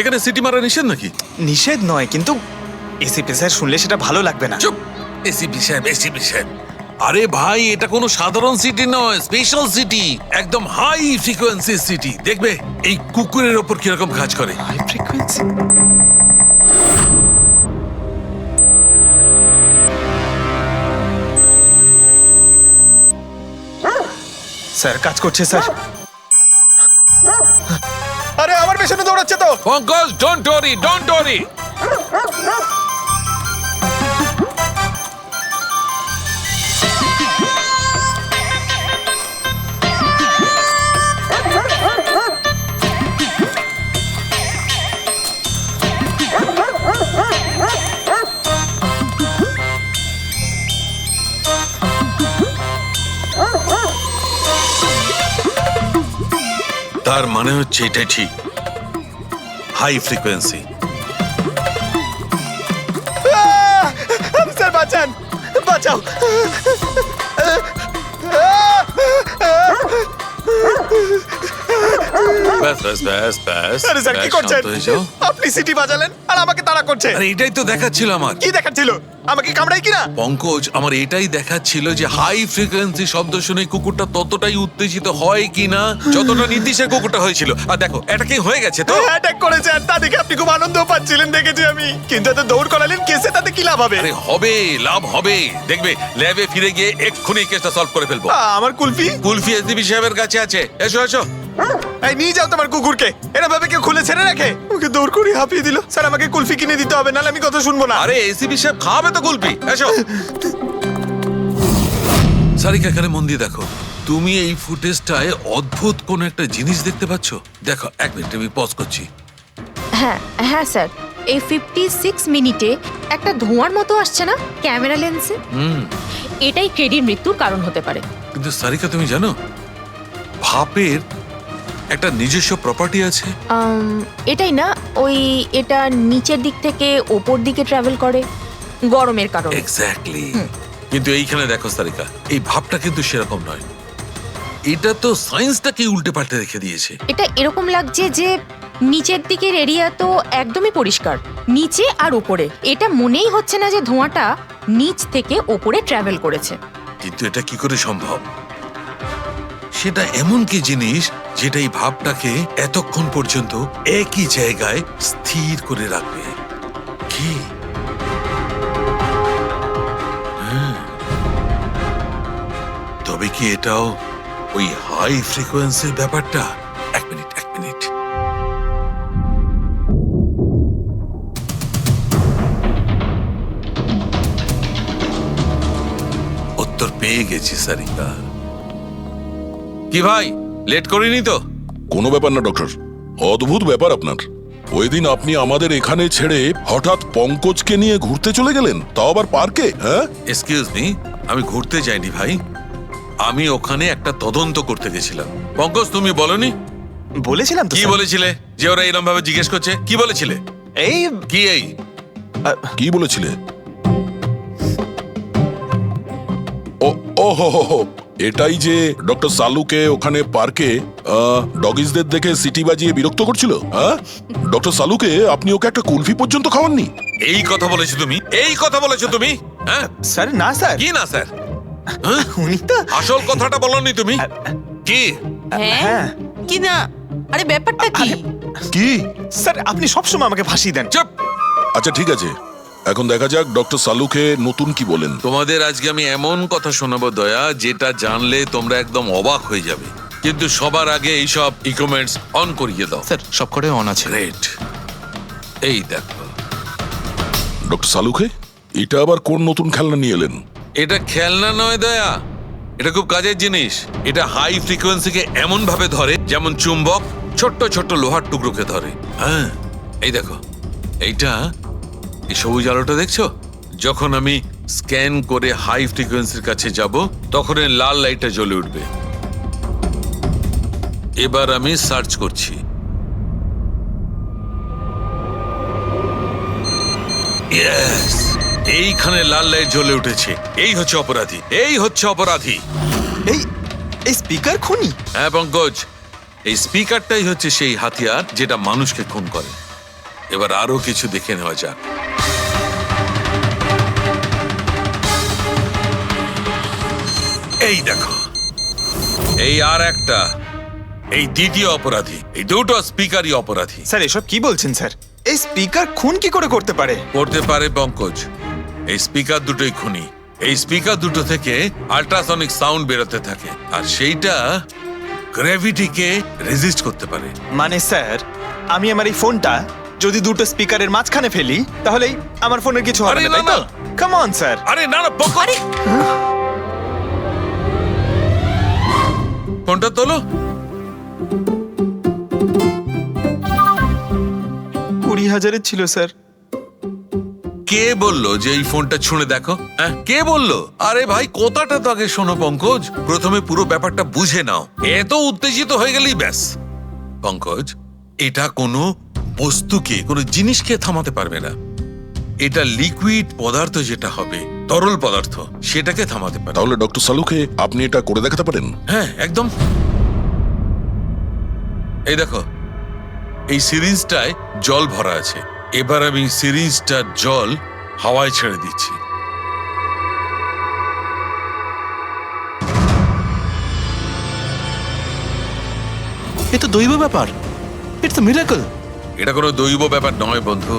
এখানে সিটি মারা নিষেধ নাকি? নিষেধ নয়, কিন্তু এসিপি স্যার শুনলে সেটা ভালো লাগবে না। চুপ, এসিপি সাহেব এসিপি সাহেব, আরে ভাই, এটা কোনো সাধারণ সিটি নয়, স্পেশাল সিটি, একদম হাই ফ্রিকোয়েন্সি সিটি। দেখবে এই কুকুরের ওপর কিরকম কাজ করে। High frequency. স্যার কাজ করছে স্যার। আরে আমার পেছনে দৌড়াচ্ছে তো। Pankaj, don't worry, don't worry. তার মানে হচ্ছে এটা ঠিক, হাই ফ্রিকোয়েন্সি। স্যার বাঁচান, বাঁচাও। ব্যাস ব্যাস ব্যাস ব্যাস। আরে স্যার কি ব্যাস, করছেন? শান্ত হয়ে যাও। আপনি সিটি বাজালেন আর আমাকে তাড়া করছে। আরে এটাই তো দেখাচ্ছিল আমার। কি দেখাচ্ছিল? আমাকে কামড়াই কিনা? পঙ্কজ, আমার এটাই দেখাচ্ছিল যে হাই ফ্রিকোয়েন্সি শব্দ শুনে কুকুরটা ততটাই উত্তেজিত হয় কিনা যতটা নির্দিষ্ট কুকুরটা হয়েছিল। আর দেখো, এটা কি হয়ে গেছে তো। অ্যাটাক করেছে আর তা দেখে আপনি খুব আনন্দ পাচ্ছিলেন দেখেছি আমি। কিন্তু এত দৌড় করালেন, কেসে তাতে কি লাভ হবে? আরে হবে, লাভ হবে। দেখবে ল্যাবে ফিরে গিয়ে এক্ষুনি কেসটা সলভ করে ফেলবো। আমার কুলফি? কুলফি এসডিপি সাহেবের কাছে আছে। এসো এসো। এই নিয়ে যাও তোমার কুকুরকে। এরা ভাবে কেউ খুলে ছেড়ে রাখে? ওকে দৌড় করে হাঁপিয়ে দিল। স্যার আমাকে কুলফি কিনে দিতে হবে, নাহলে আমি কথা শুনবো না। আরে এসিপি সাহেব খাওয়াবে তো কুলফি। এসো। সারিকা, এখানে মন দিয়ে দেখো। তুমি এই ফুটেজটায় অদ্ভুত কোন একটা জিনিস দেখতে পাচ্ছ? দেখো, এক মিনিট আমি পজ করছি। হ্যাঁ হ্যাঁ স্যার, এই 56 মিনিটে একটা ধোঁয়ার মতো আসছে না ক্যামেরা লেন্সে? এটাই কেডির মৃত্যুর কারণ হতে পারে। কিন্তু সারিকা, তুমি জানো ভাপের একটা নিজস্ব প্রপার্টি আছে? এটাই না, ওই এটা নিচের দিক থেকে ওপর দিকে ট্রাভেল করে গরমের কারণে। এক্স্যাক্টলি। কিন্তু এইখানে দেখো সারিকা, এই ভাবটা কিন্তু সেরকম নয়। এটা তো সায়েন্সটাকে উল্টে পাল্টে রেখে দিয়েছে। এটা এরকম লাগছে যে নিচের দিকের এরিয়া তো একদমই পরিষ্কার, নিচে আর উপরে এটা মনেই হচ্ছে না যে ধোঁয়াটা নিচ থেকে ওপরে ট্রাভেল করেছে। কিন্তু এটা কি করে সম্ভব? সেটা এমন কি জিনিস যেটা এই ভাবটাকে এতক্ষণ পর্যন্ত একই জায়গায় স্থির করে রাখবে? কি? তবে কি এটাও ওই হাই ফ্রিকোয়েন্সির ব্যাপারটা? এক মিনিট, এক মিনিট। উত্তর পেয়ে গেছি সারিকা। কি ভাই, লেট করিনি তো? কোনো ব্যাপার না ডক্টর, অদ্ভুত ব্যাপার আপনার। ওই দিন আপনি আমাদের এখানে ছেড়ে হঠাৎ পঙ্কজকে নিয়ে ঘুরতে চলে গেলেন, তাও আবার পার্কে। হ্যাঁ, এক্সকিউজ মি, আমি ঘুরতে যাইনি ভাই, আমি ওখানে একটা তদন্ত করতে গেছিলাম। পঙ্কজ, তুমি বলনি? বলেছিলাম তো। কি বলেছিলে যে ওরা এরকম ভাবে জিজ্ঞেস করছে? কি বলেছিলে? এই কি এই কি বলেছিলে? ও হো হো হো, এটাই যে ডক্টর সালুকে ওখানে পার্কে ডগিসদের দেখে সিটি বাজিয়ে বিরক্ত করছিল। হ্যাঁ, ডক্টর সালুকে আপনি ওকে একটা কুলফি পর্যন্ত খাওয়াননি। এই কথা বলেছো তুমি? এই কথা বলেছো তুমি? হ্যাঁ স্যার, না স্যার। কি না স্যার? উনি তো আসল কথাটা বলনি তুমি। কি? হ্যাঁ কি না? আরে ব্যাপারটা কি? কি? স্যার, আপনি সবসময় আমাকে ফাঁসিয়ে দেন। চুপ। আচ্ছা ঠিক আছে, এখন দেখা যাক ডক্টর সালুকে নতুন কি বলেন। তোমাদের আজকে আমি এমন কথা শোনাবো দয়া, যেটা জানলে তোমরা একদম অবাক হয়ে যাবে। কিন্তু সবার আগে এইসব ইকুইপমেন্টস অন করিয়ে দাও। স্যার, সব করে অন আছে। গ্রেট। এই দেখো ডক্টর সালুকে, এটা আবার কোন নতুন খেলনা নিয়ে এলেন? এটা খেলনা নয় দয়া, এটা খুব কাজের জিনিস। এটা হাই ফ্রিকোয়েন্সিকে এমন ভাবে ধরে যেমন চুম্বক ছোট্ট ছোট্ট লোহার টুকরোকে ধরে। হ্যাঁ, এই দেখো, এইটা এই সবুজ আলোটা দেখছো? যখন আমি স্ক্যান করে হাই ফ্রিকোয়েন্সির কাছে যাব, তখন এই লাল লাইটটা জ্বলে উঠবে। এবার আমি সার্চ করছি। ইয়েস, এইখানে লাল লাইট জ্বলে উঠেছে। এই হচ্ছে অপরাধী, এই হচ্ছে অপরাধী। এই স্পিকার খুনি? হ্যাঁ পঙ্কজ, এই স্পিকারটাই হচ্ছে সেই হাতিয়ার যেটা মানুষকে খুন করে। এবার আরো কিছু দেখে নেওয়া যাক। এই দেখো, এই আর একটা, এই দ্বিতীয় অপরাধী, এই দুটো স্পিকারই অপরাধী। স্যার এসব কি বলছেন স্যার? এই স্পিকার খুন কি করে করতে পারে? করতে পারে পঙ্কজ। এই স্পিকার দুটোই খুনি। এই স্পিকার দুটো থেকে আল্ট্রাসনিক সাউন্ড বেরোতে থাকে, আর সেইটা গ্র্যাভিটিকে রেজিস্ট করতে পারে। মানে স্যার, আমি আমার এই ফোনটা যদি দুটো স্পিকারের মাঝখানে ফেলি তাহলেই আমার ফোনের কিছু হবে আরে না, তাই না, তো? Come on sir. আরে না না পঙ্কজ, ফোনটা তোলো। 20,000-এর ছিল স্যার। কে বললো যে এই ফোনটা ছুঁড়ে দেখো? হ্যাঁ, কে বললো? আরে ভাই, কথাটা তো আগে শোনো পঙ্কজ, প্রথমে পুরো ব্যাপারটা বুঝে নাও। এত উত্তেজিত হয়ে গেলেই ব্যাস। পঙ্কজ, এটা কোনো বস্তুকে, কোনো জিনিসকে থামাতে পারবে না। এটা লিকুইড পদার্থ, যেটা হবে তরল পদার্থ, সেটাকে থামাতে পারে। তাহলে ডক্টর সালুকে আপনি এটা করে দেখাতে পারেন? হ্যাঁ, একদম। এই দেখো, এই সিরিঞ্জটায় জল ভরা আছে। এবার আমি সিরিঞ্জটার জল হাওয়ায় ছেড়ে দিচ্ছি। এ তো দৈব ব্যাপার, ইটস আ মিরাকল। এটা কোনো দৈব ব্যাপার নয় বন্ধু,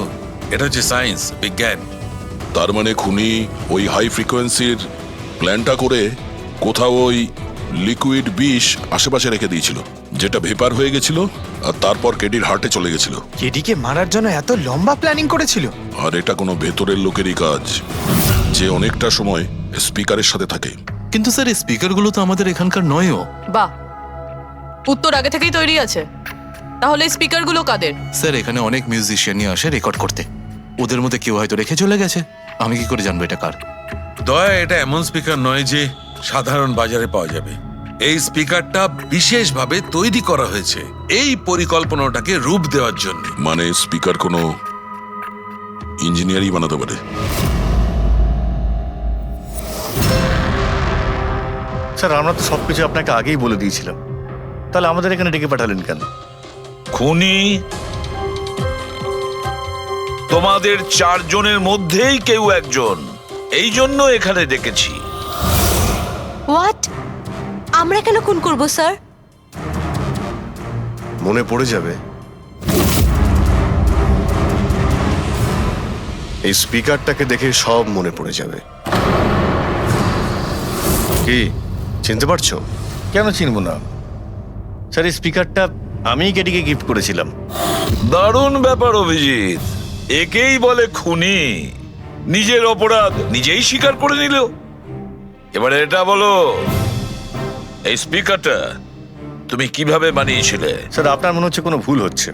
এটা হচ্ছে সায়েন্স, বিজ্ঞান। তার মানে খুনি ওই হাই ফ্রিকোয়েন্সির প্ল্যানটা করে কোথাও ওই লিকুইড বিষ আশেপাশে রেখে দিয়েছিল, যেটা ভেপার হয়ে গেছিল, আর তারপর কেডির হার্টে চলে গেছিল। কেডিকে মারার জন্য এত লম্বা প্ল্যানিং করেছিল? আর এটা কোনো ভেতরের লোকেরই কাজ, যে অনেকটা সময় স্পিকারের সাথে থাকে। কিন্তু স্যার, এই স্পিকারগুলো তো আমাদের এখানকার নয়ও। বাহ, উত্তর আগে থেকেই তৈরি আছে। তাহলে এই স্পিকারগুলো কাদের? স্যার, এখানে অনেক মিউজিশিয়ানই আসে রেকর্ড করতে, ওদের মধ্যে কেউ হয়তো রেখে চলে গেছে। আমি কি করে জানবো এটা কার? দয়া, এটা এমন স্পিকার নয় যে সাধারণ বাজারে পাওয়া যাবে। এই স্পিকারটা বিশেষভাবে তৈরি করা হয়েছে এই পরিকল্পনাটাকে রূপ দেওয়ার জন্য। মানে স্পিকার কোনো ইঞ্জিনিয়ারই বানাতে পারে? স্যার, আমরা তো সবকিছু আপনাকে আগেই বলে দিয়েছিলাম, তাহলে আমাদের এখানে ডেকে পাঠালেন কেন? খুনি তোমাদের চারজনের মধ্যেই কেউ একজন, এই জন্য এখানে ডেকেছি। হোয়াট? আমরা কেন খুন করব স্যার? মনে পড়ে যাবে, এই স্পিকারটাকে দেখে সব মনে পড়ে যাবে। কি চিনতে পারছো? কেন চিনব না স্যার, এই স্পিকারটা আমিই কেডিকে গিফট করেছিলাম। দারুণ ব্যাপার অভিজিৎ, একেই বলে খুনি। নিজের অপরাধ নিজেই স্বীকার করে নিল। এবারে এটা বলো, এই স্পিকারটা তুমি কিভাবে বানিয়েছিলে? স্যার, আপনার মনে হচ্ছে কোনো ভুল হচ্ছে।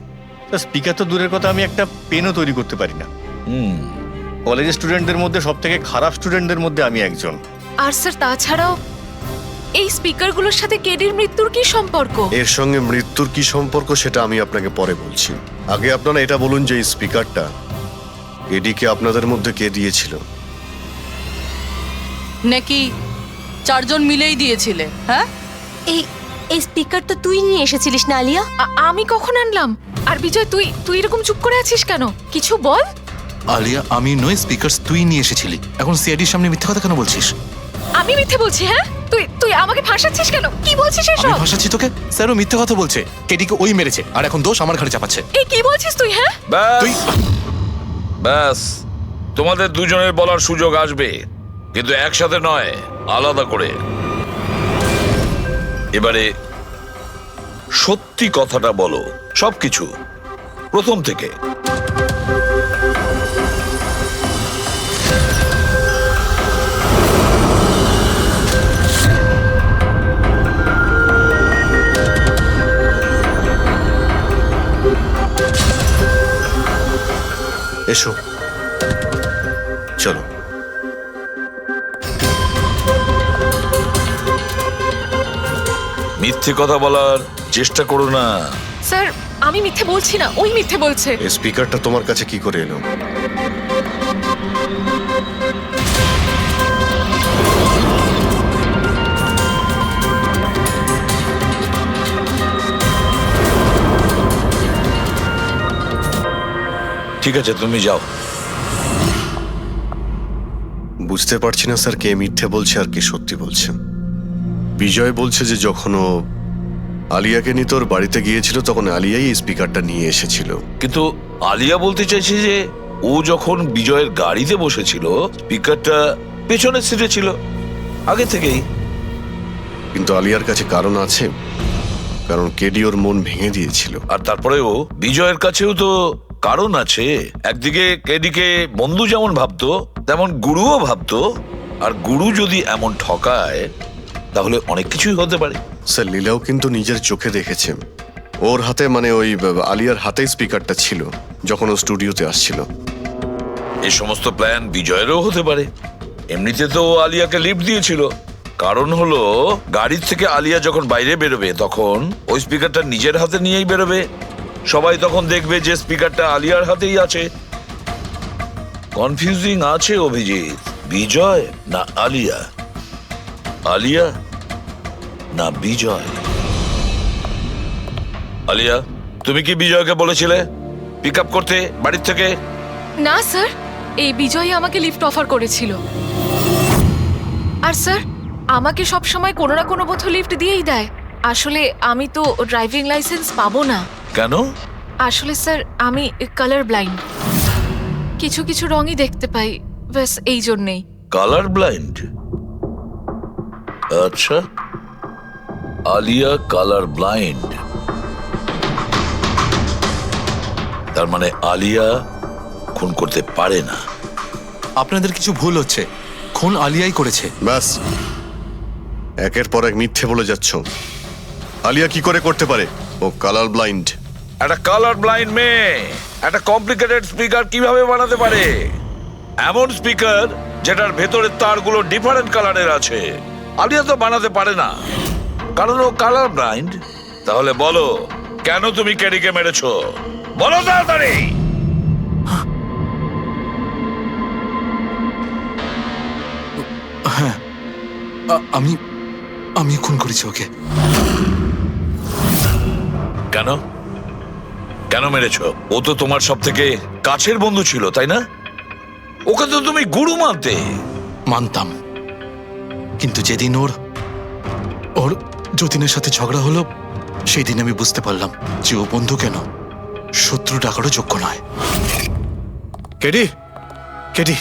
স্যার, স্পিকার তো দূরের কথা, আমি একটা পেনও তৈরি করতে পারি না। কলেজের স্টুডেন্টদের মধ্যে সব থেকে খারাপ স্টুডেন্টদের মধ্যে আমি একজন। আর স্যার, তাছাড়াও এই স্পিকারগুলোর সাথে কেডির মৃত্যুর কি সম্পর্ক? এর সঙ্গে মৃত্যুর কি সম্পর্ক সেটা আমি আপনাকে পরে বলছি। আগে আপনারা এটা বলুন যে এই স্পিকারটা এডিকে আপনাদের মধ্যে কে দিয়েছিল? নাকি চারজন মিলেই দিয়েছিলে? হ্যাঁ, এই স্পিকার তো তুই নিয়ে এসেছিলিস না আলিয়া? আমি কখন আনলাম? আর বিজয়, তুই এরকম চুপ করে আছিস কেন? কিছু বল। আলিয়া, আমি নয়, স্পিকার তুই নিয়ে এসেছিলি। এখন সিআইডির সামনে মিথ্যা কথা কেন বলছিস? আমি মিথ্যে বলছি? হ্যাঁ, তুই আমাকে ফাঁসাচ্ছিস কেন? কি বলছিস আমি এসব? ভাষাচ্ছি তোকে? স্যারও মিথ্যা কথা বলছে। কেডিকে ওই মেরেছে, আর এখন দোষ আমার ঘাড়ে চাপাচ্ছে। এই কি বলছিস তুই? হ্যাঁ, ব্যাস, তোমাদের দুজনের বলার সুযোগ আসবে, কিন্তু একসাথে নয়, আলাদা করে। এবারে সত্যি কথাটা বলো, সবকিছু প্রথম থেকে। এসো, চলো। মিথ্যে কথা বলার চেষ্টা করো না। স্যার, আমি মিথ্যে বলছি না, ওই মিথ্যে বলছে। এই স্পিকারটা তোমার কাছে কি করে এলো? ঠিক আছে, তুমি যাও। বুঝতে পারছি না স্যার, কে মিথ্যে বলছে আর কে সত্যি বলছে। বিজয় বলছে যে যখন ও আলিয়াকে নিয়ে তোর বাড়িতে গিয়েছিল তখন আলিয়াই এই স্পিকারটা নিয়ে এসেছিল। কিন্তু আলিয়া বলতে চাইছে যে ও যখন বিজয়ের গাড়িতে বসেছিল স্পিকারটা পেছনের সিটে ছিল আগে থেকেই। কিন্তু আলিয়ার কাছে কারণ আছে, কারণ কেডি ওর মন ভেঙে দিয়েছিল। আর তারপরেও বিজয়ের কাছেও তো কারণ আছে। একদিকে কেডিকে বন্ধু যেমন ভাবতো তেমন গুরুও ভাবতো, আর গুরু যদি এমন ঠকায় তাহলে অনেক কিছুই হতে পারে। স্যার লীলাও কিন্তু নিজের চোখে দেখেছে, ওর হাতে মানে ওই আলিয়ার হাতে স্পিকারটা ছিল যখন ও স্টুডিওতে আসছিল। এই সমস্ত প্ল্যান বিজয়েরও হতে পারে। এমনিতে তো ও আলিয়াকে লিফট দিয়েছিল, কারণ হলো গাড়ির থেকে আলিয়া যখন বাইরে বেরোবে তখন ওই স্পিকারটা নিজের হাতে নিয়েই বেরোবে, সবাই তখন দেখবে যে স্পিকারটা আলিয়ার হাতেই আছে। কনফিউজিং আছে অভিজিৎ, বিজয় না আলিয়া, আলিয়া না বিজয়। আলিয়া, তুমি কি বিজয়কে বলেছিলে পিক আপ করতে বাড়ির থেকে? না স্যার, এই বিজয় আমাকে লিফট অফার করেছিল। আর স্যার আমাকে সব সময় কোনো না কোনো বোধ লিফট দিয়েই দেয়। আসলে আমি তো ড্রাইভিং লাইসেন্স পাবো না। কেন? আসলে স্যার আমি কালার ব্লাইন্ড, কিছু কিছু রঙই দেখতে পাই, ব্যাস এই জন্যেই। Colour blind? আচ্ছা, আলিয়া কালার ব্লাইন্ড, তার মানে আলিয়া খুন করতে পারে না। আপনাদের কিছু ভুল হচ্ছে, খুন আলিয়াই করেছে। ব্যাস, একের পর এক মিথ্যে বলে যাচ্ছ। আলিয়া কি করে করতে পারে? ও কালার ব্লাইন্ড। একটা কালার ব্লাইন্ড মেয়ে একটা কমপ্লিকেটেড স্পিকার কিভাবে বানাতে পারে? এমন স্পিকার যেটার ভেতরের তারগুলো ডিফারেন্ট কালারের আছে। আলিয়া তো বানাতে পারে না, কারণ ও কালার ব্লাইন্ড। তাহলে বলো, কেন তুমি কেডিকে মেরেছো? বলো তাড়াতাড়ি। হ্যাঁ, আমি আমি খুন করেছি ওকে। কেন কেন মেরেছো? ও তো তোমার সব থেকে কাছের বন্ধু ছিল, তাই না? ওকে তো তুমি গুরু মানতে। মানতাম, কিন্তু যেদিন ওর যতীনের সাথে ঝগড়া হলো সেই দিন আমি বুঝতে পারলাম যে ও বন্ধু কেন শত্রু ডাকারও যোগ্য নয়। কেডি কেডি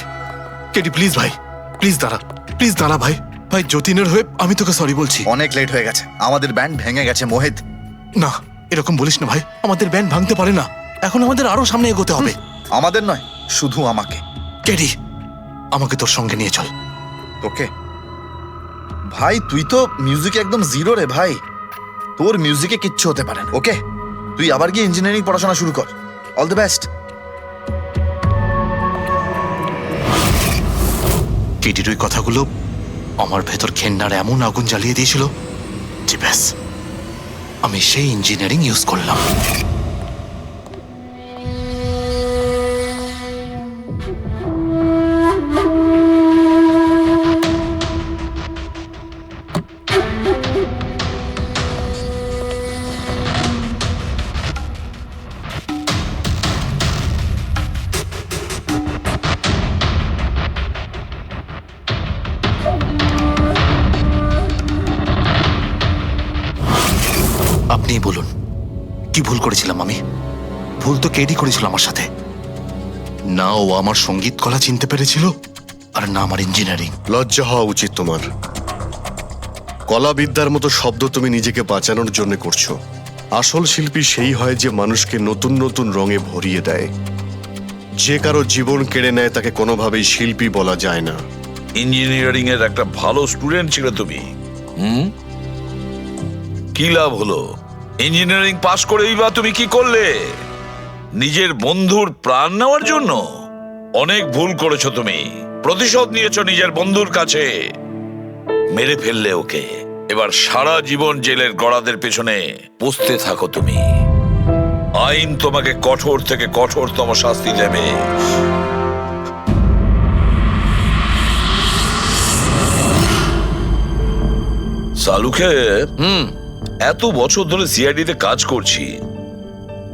কেডি প্লিজ ভাই, প্লিজ দাঁড়া, প্লিজ দাঁড়া ভাই। ভাই যতীনের হয়ে আমি তোকে সরি বলছি। অনেক লেট হয়ে গেছে, আমাদের ব্যান্ড ভেঙে গেছে মোহিত। না, এরকম বলিস না ভাই, আমাদের ব্যান্ড ভাঙতে পারে না। এখন আমাদের আরো সামনে এগোতে হবে। আমাদের নয়, শুধু আমাকে। কেডি, আমাকে তোর সঙ্গে নিয়ে চল। তোকে? ভাই তুই তো মিউজিকে একদম জিরো রে ভাই, তোর মিউজিকে কিচ্ছু হতে পারে না। ওকে, তুই আবার গিয়ে ইঞ্জিনিয়ারিং পড়াশোনা শুরু কর। All the best. কেডির ওই কথাগুলো আমার ভেতর ঘেন্নার এমন আগুন জ্বালিয়ে দিয়েছিল যে ব্যাস, আমি সেই ইঞ্জিনিয়ারিং ইউজ করলাম। আপনিই বলুন, কি ভুল করেছিলাম আমি? ভুল তো কেডি করেছিল আমার সাথে। না ও আমার সঙ্গীত কলা চিনতে পেরেছিল, আর না আমার ইঞ্জিনিয়ারিং। লজ্জা হওয়া উচিত তোমার। কলাবিদ্যার মতো শব্দ তুমি নিজেকে বাঁচানোর জন্য করছো। আসল শিল্পী সেই হয় যে মানুষকে নতুন নতুন রঙে ভরিয়ে দেয়। যে কারো জীবন কেড়ে নেয় তাকে কোনোভাবেই শিল্পী বলা যায় না। ইঞ্জিনিয়ারিং এর একটা ভালো স্টুডেন্ট ছিল তুমি। কি লাভ হলো? ইঞ্জিনিয়ারিং পাশ করেই বা তুমি কি করলে? নিজের বন্ধুর প্রাণ নেওয়ার জন্য? অনেক ভুল করেছো তুমি। প্রতিশোধ নিয়েছো নিজের বন্ধুর কাছে, মেরে ফেললে ওকে। এবার সারা জীবন জেলের গড়াদের পেছনে পৌঁছতে থাকো তুমি। আইন তোমাকে কঠোর থেকে কঠোরতম শাস্তি দেবে। সালুকে এত বছর ধরে সিআইডি তে কাজ করছি,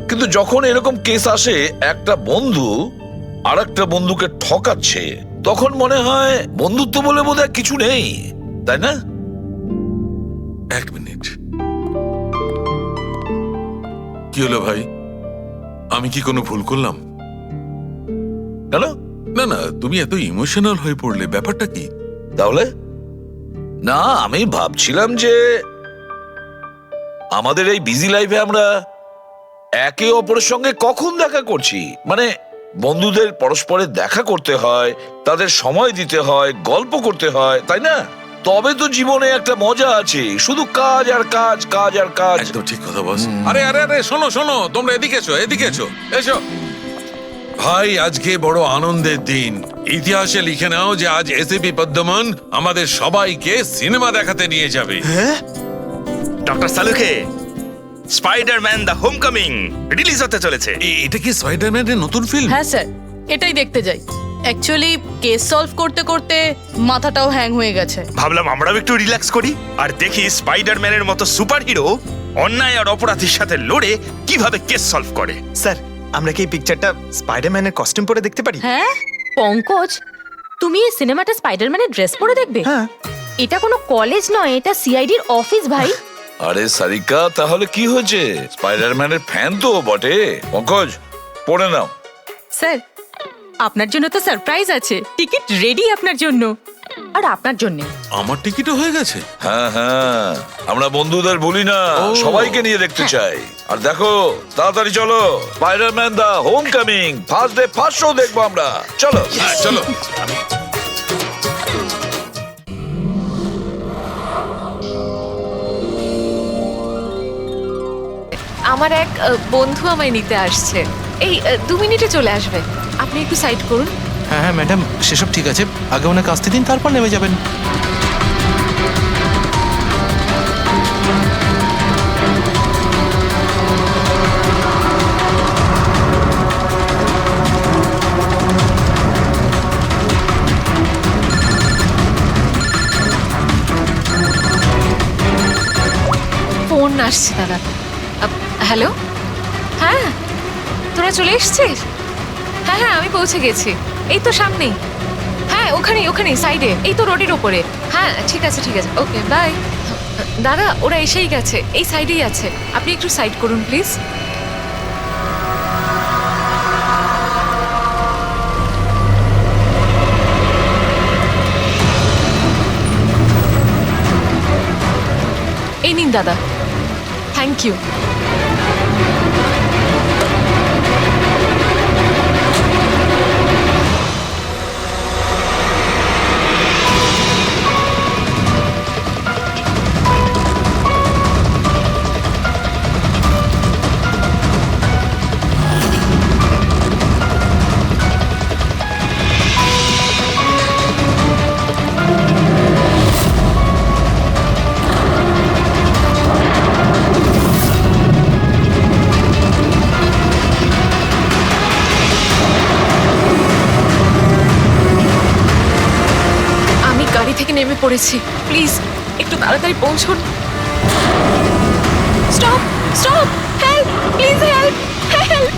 কিন্তু যখন এরকম কেস আসে একটা বন্ধু আর একটা বন্ধুকে ঠকাচ্ছে, তখন মনে হয় বন্ধুত্ব বলে বোধহয় কিছু নেই, তাই না? এক মিনিট। কি হলো ভাই? আমি কি কোনো ভুল করলাম? কেন? না না, তুমি এত ইমোশনাল হয়ে পড়লে, ব্যাপারটা কি? তাহলে না, আমি ভাবছিলাম যে আমাদের এই বিজি লাইফে আমরা একে অপরের সঙ্গে কখন দেখা করছি। মানে বন্ধুদের পরস্পরের দেখা করতে হয়, তাদের সময় দিতে হয়, গল্প করতে হয়, তাই না? তবে তো জীবনে একটা মজা আছে। শুধু কাজ আর কাজ, কাজ আর কাজ। একদম ঠিক কথা বস। আরে আরে আরে, শোনো শোনো, তোমরা এদিকে এসো, এদিকে এসো, এসো। ভাই, আজকে বড় আনন্দের দিন। ইতিহাসে লিখে নাও যে আজ এসিপি পদ্মন আমাদের সবাইকে সিনেমা দেখাতে নিয়ে যাবে। ডক্টর সালুকে স্পাইডারম্যান দ্য হোমকামিং রিলিজ হতে চলেছে। এটা কি স্পাইডারম্যানের নতুন ফিল্ম? হ্যাঁ স্যার, এটাই দেখতে যাই। অ্যাকচুয়ালি কেস সলভ করতে করতে মাথাটাও হ্যাং হয়ে গেছে। ভাবলাম আমরাও একটু রিল্যাক্স করি আর দেখি স্পাইডারম্যানের মতো সুপারহিরো অন্যায় আর অপরাধীর সাথে লড়ে কিভাবে কেস সলভ করে। স্যার, আমরা কি এই পিকচারটা স্পাইডারম্যানের কস্টিউম পরে দেখতে পারি? হ্যাঁ পঙ্কজ, তুমি এই সিনেমাটা স্পাইডারম্যানের ড্রেস পরে দেখবে? হ্যাঁ। এটা কোনো কলেজ নয়, এটা সিআইডির অফিস ভাই। আরে সারিকা, তাহলে কি হয়েছে? স্পাইডারম্যানের ফ্যান তো বটে। পঙ্কজ, পড়ে নাও। স্যার, আপনার জন্য তো সারপ্রাইজ আছে। টিকিট রেডি আপনার জন্য আর আপনার জন্য। আমার টিকিটও হয়ে গেছে? হ্যাঁ হ্যাঁ, আমরা বন্ধুদের বলি না, সবাইকে নিয়ে দেখতে চাই। আর দেখো, তাড়াতাড়ি চলো, Spiderman the homecoming first day first show দেখবো আমরা। চলো চলো। আমার এক বন্ধু আমায় নিতে আসছে, এই 2 মিনিটে চলে আসবে। আপনি একটু সাইড করুন। হ্যাঁ হ্যাঁ ম্যাডাম, সেসব ঠিক আছে, আগে ওনাকে আসতে দিন, তারপর নেমে যাবেন। ফোন আসছে দাদা। হ্যালো, হ্যাঁ তোরা চলে এসছিস? হ্যাঁ হ্যাঁ, আমি পৌঁছে গেছি, এই তো সামনেই। হ্যাঁ, ওখানেই ওখানেই সাইডে, এই তো রোডের ওপরে। হ্যাঁ ঠিক আছে ঠিক আছে, ওকে বাই। দাদা, ওরা এসেই গেছে, এই সাইডেই আছে, আপনি একটু সাইড করুন প্লিজ। এই নিন দাদা, থ্যাংক ইউ। নেমে পড়েছি, প্লিজ একটু তাড়াতাড়ি পৌঁছুন। Stop stop, help please, help help.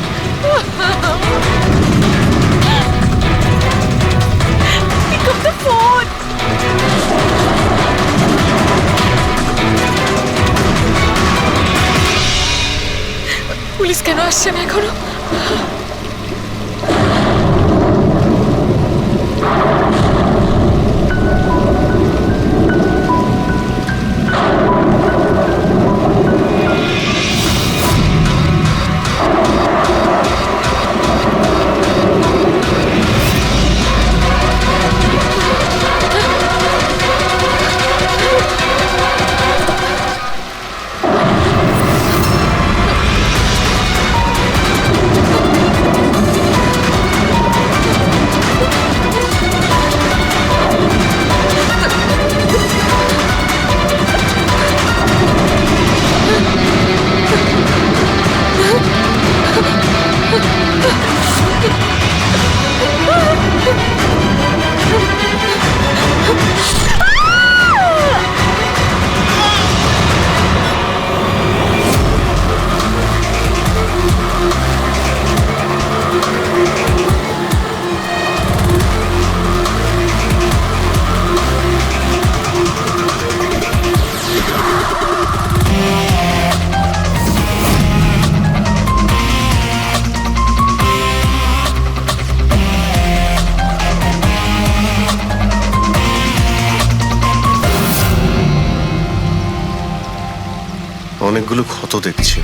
Pick up the phone. Police কেন আসছে না এখনো? অনেকগুলো ক্ষত দেখছি।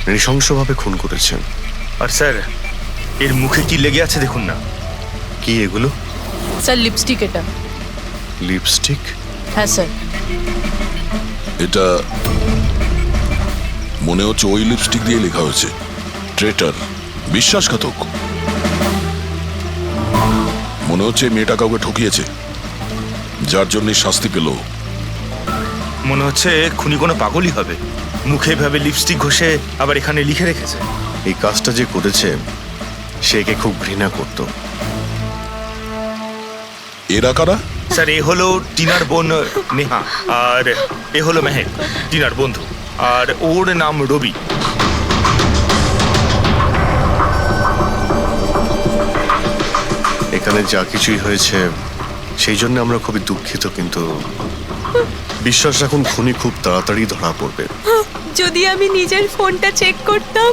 নৃশংসভাবে খুন করেছেন। আর স্যার এর মুখে কি লেগে আছে দেখুন না। কি এগুলো? স্যার লিপস্টিক এটা। লিপস্টিক? হ্যাঁ স্যার। এটা মনে হচ্ছে ওই লিপস্টিক দিয়ে লেখা হয়েছে ট্রেটার, বিশ্বাসঘাতক। মনে হচ্ছে মেয়েটা কাউকে ঠকিয়েছে, যার জন্য শাস্তি পেল। মনে হচ্ছে খুনি কোনো পাগলই হবে, মুখে এভাবে লিপস্টিক ঘষে আবার এখানে লিখে রেখেছে। এই কাজটা যে করেছে সে একে খুব ঘৃণা করত। এরা কারা? স্যার এ হলো টিনার বোন নেহা, আর এ হলো মেহেক, টিনার বন্ধু, আর ওর নাম রবি। এখানে যা কিছুই হয়েছে সেই জন্য আমরা খুবই দুঃখিত, কিন্তু বিশ্বাস রাখুন খুনি খুব তাড়াতাড়ি ধরা পড়বে। যদি আমি নিজের ফোনটা চেক করতাম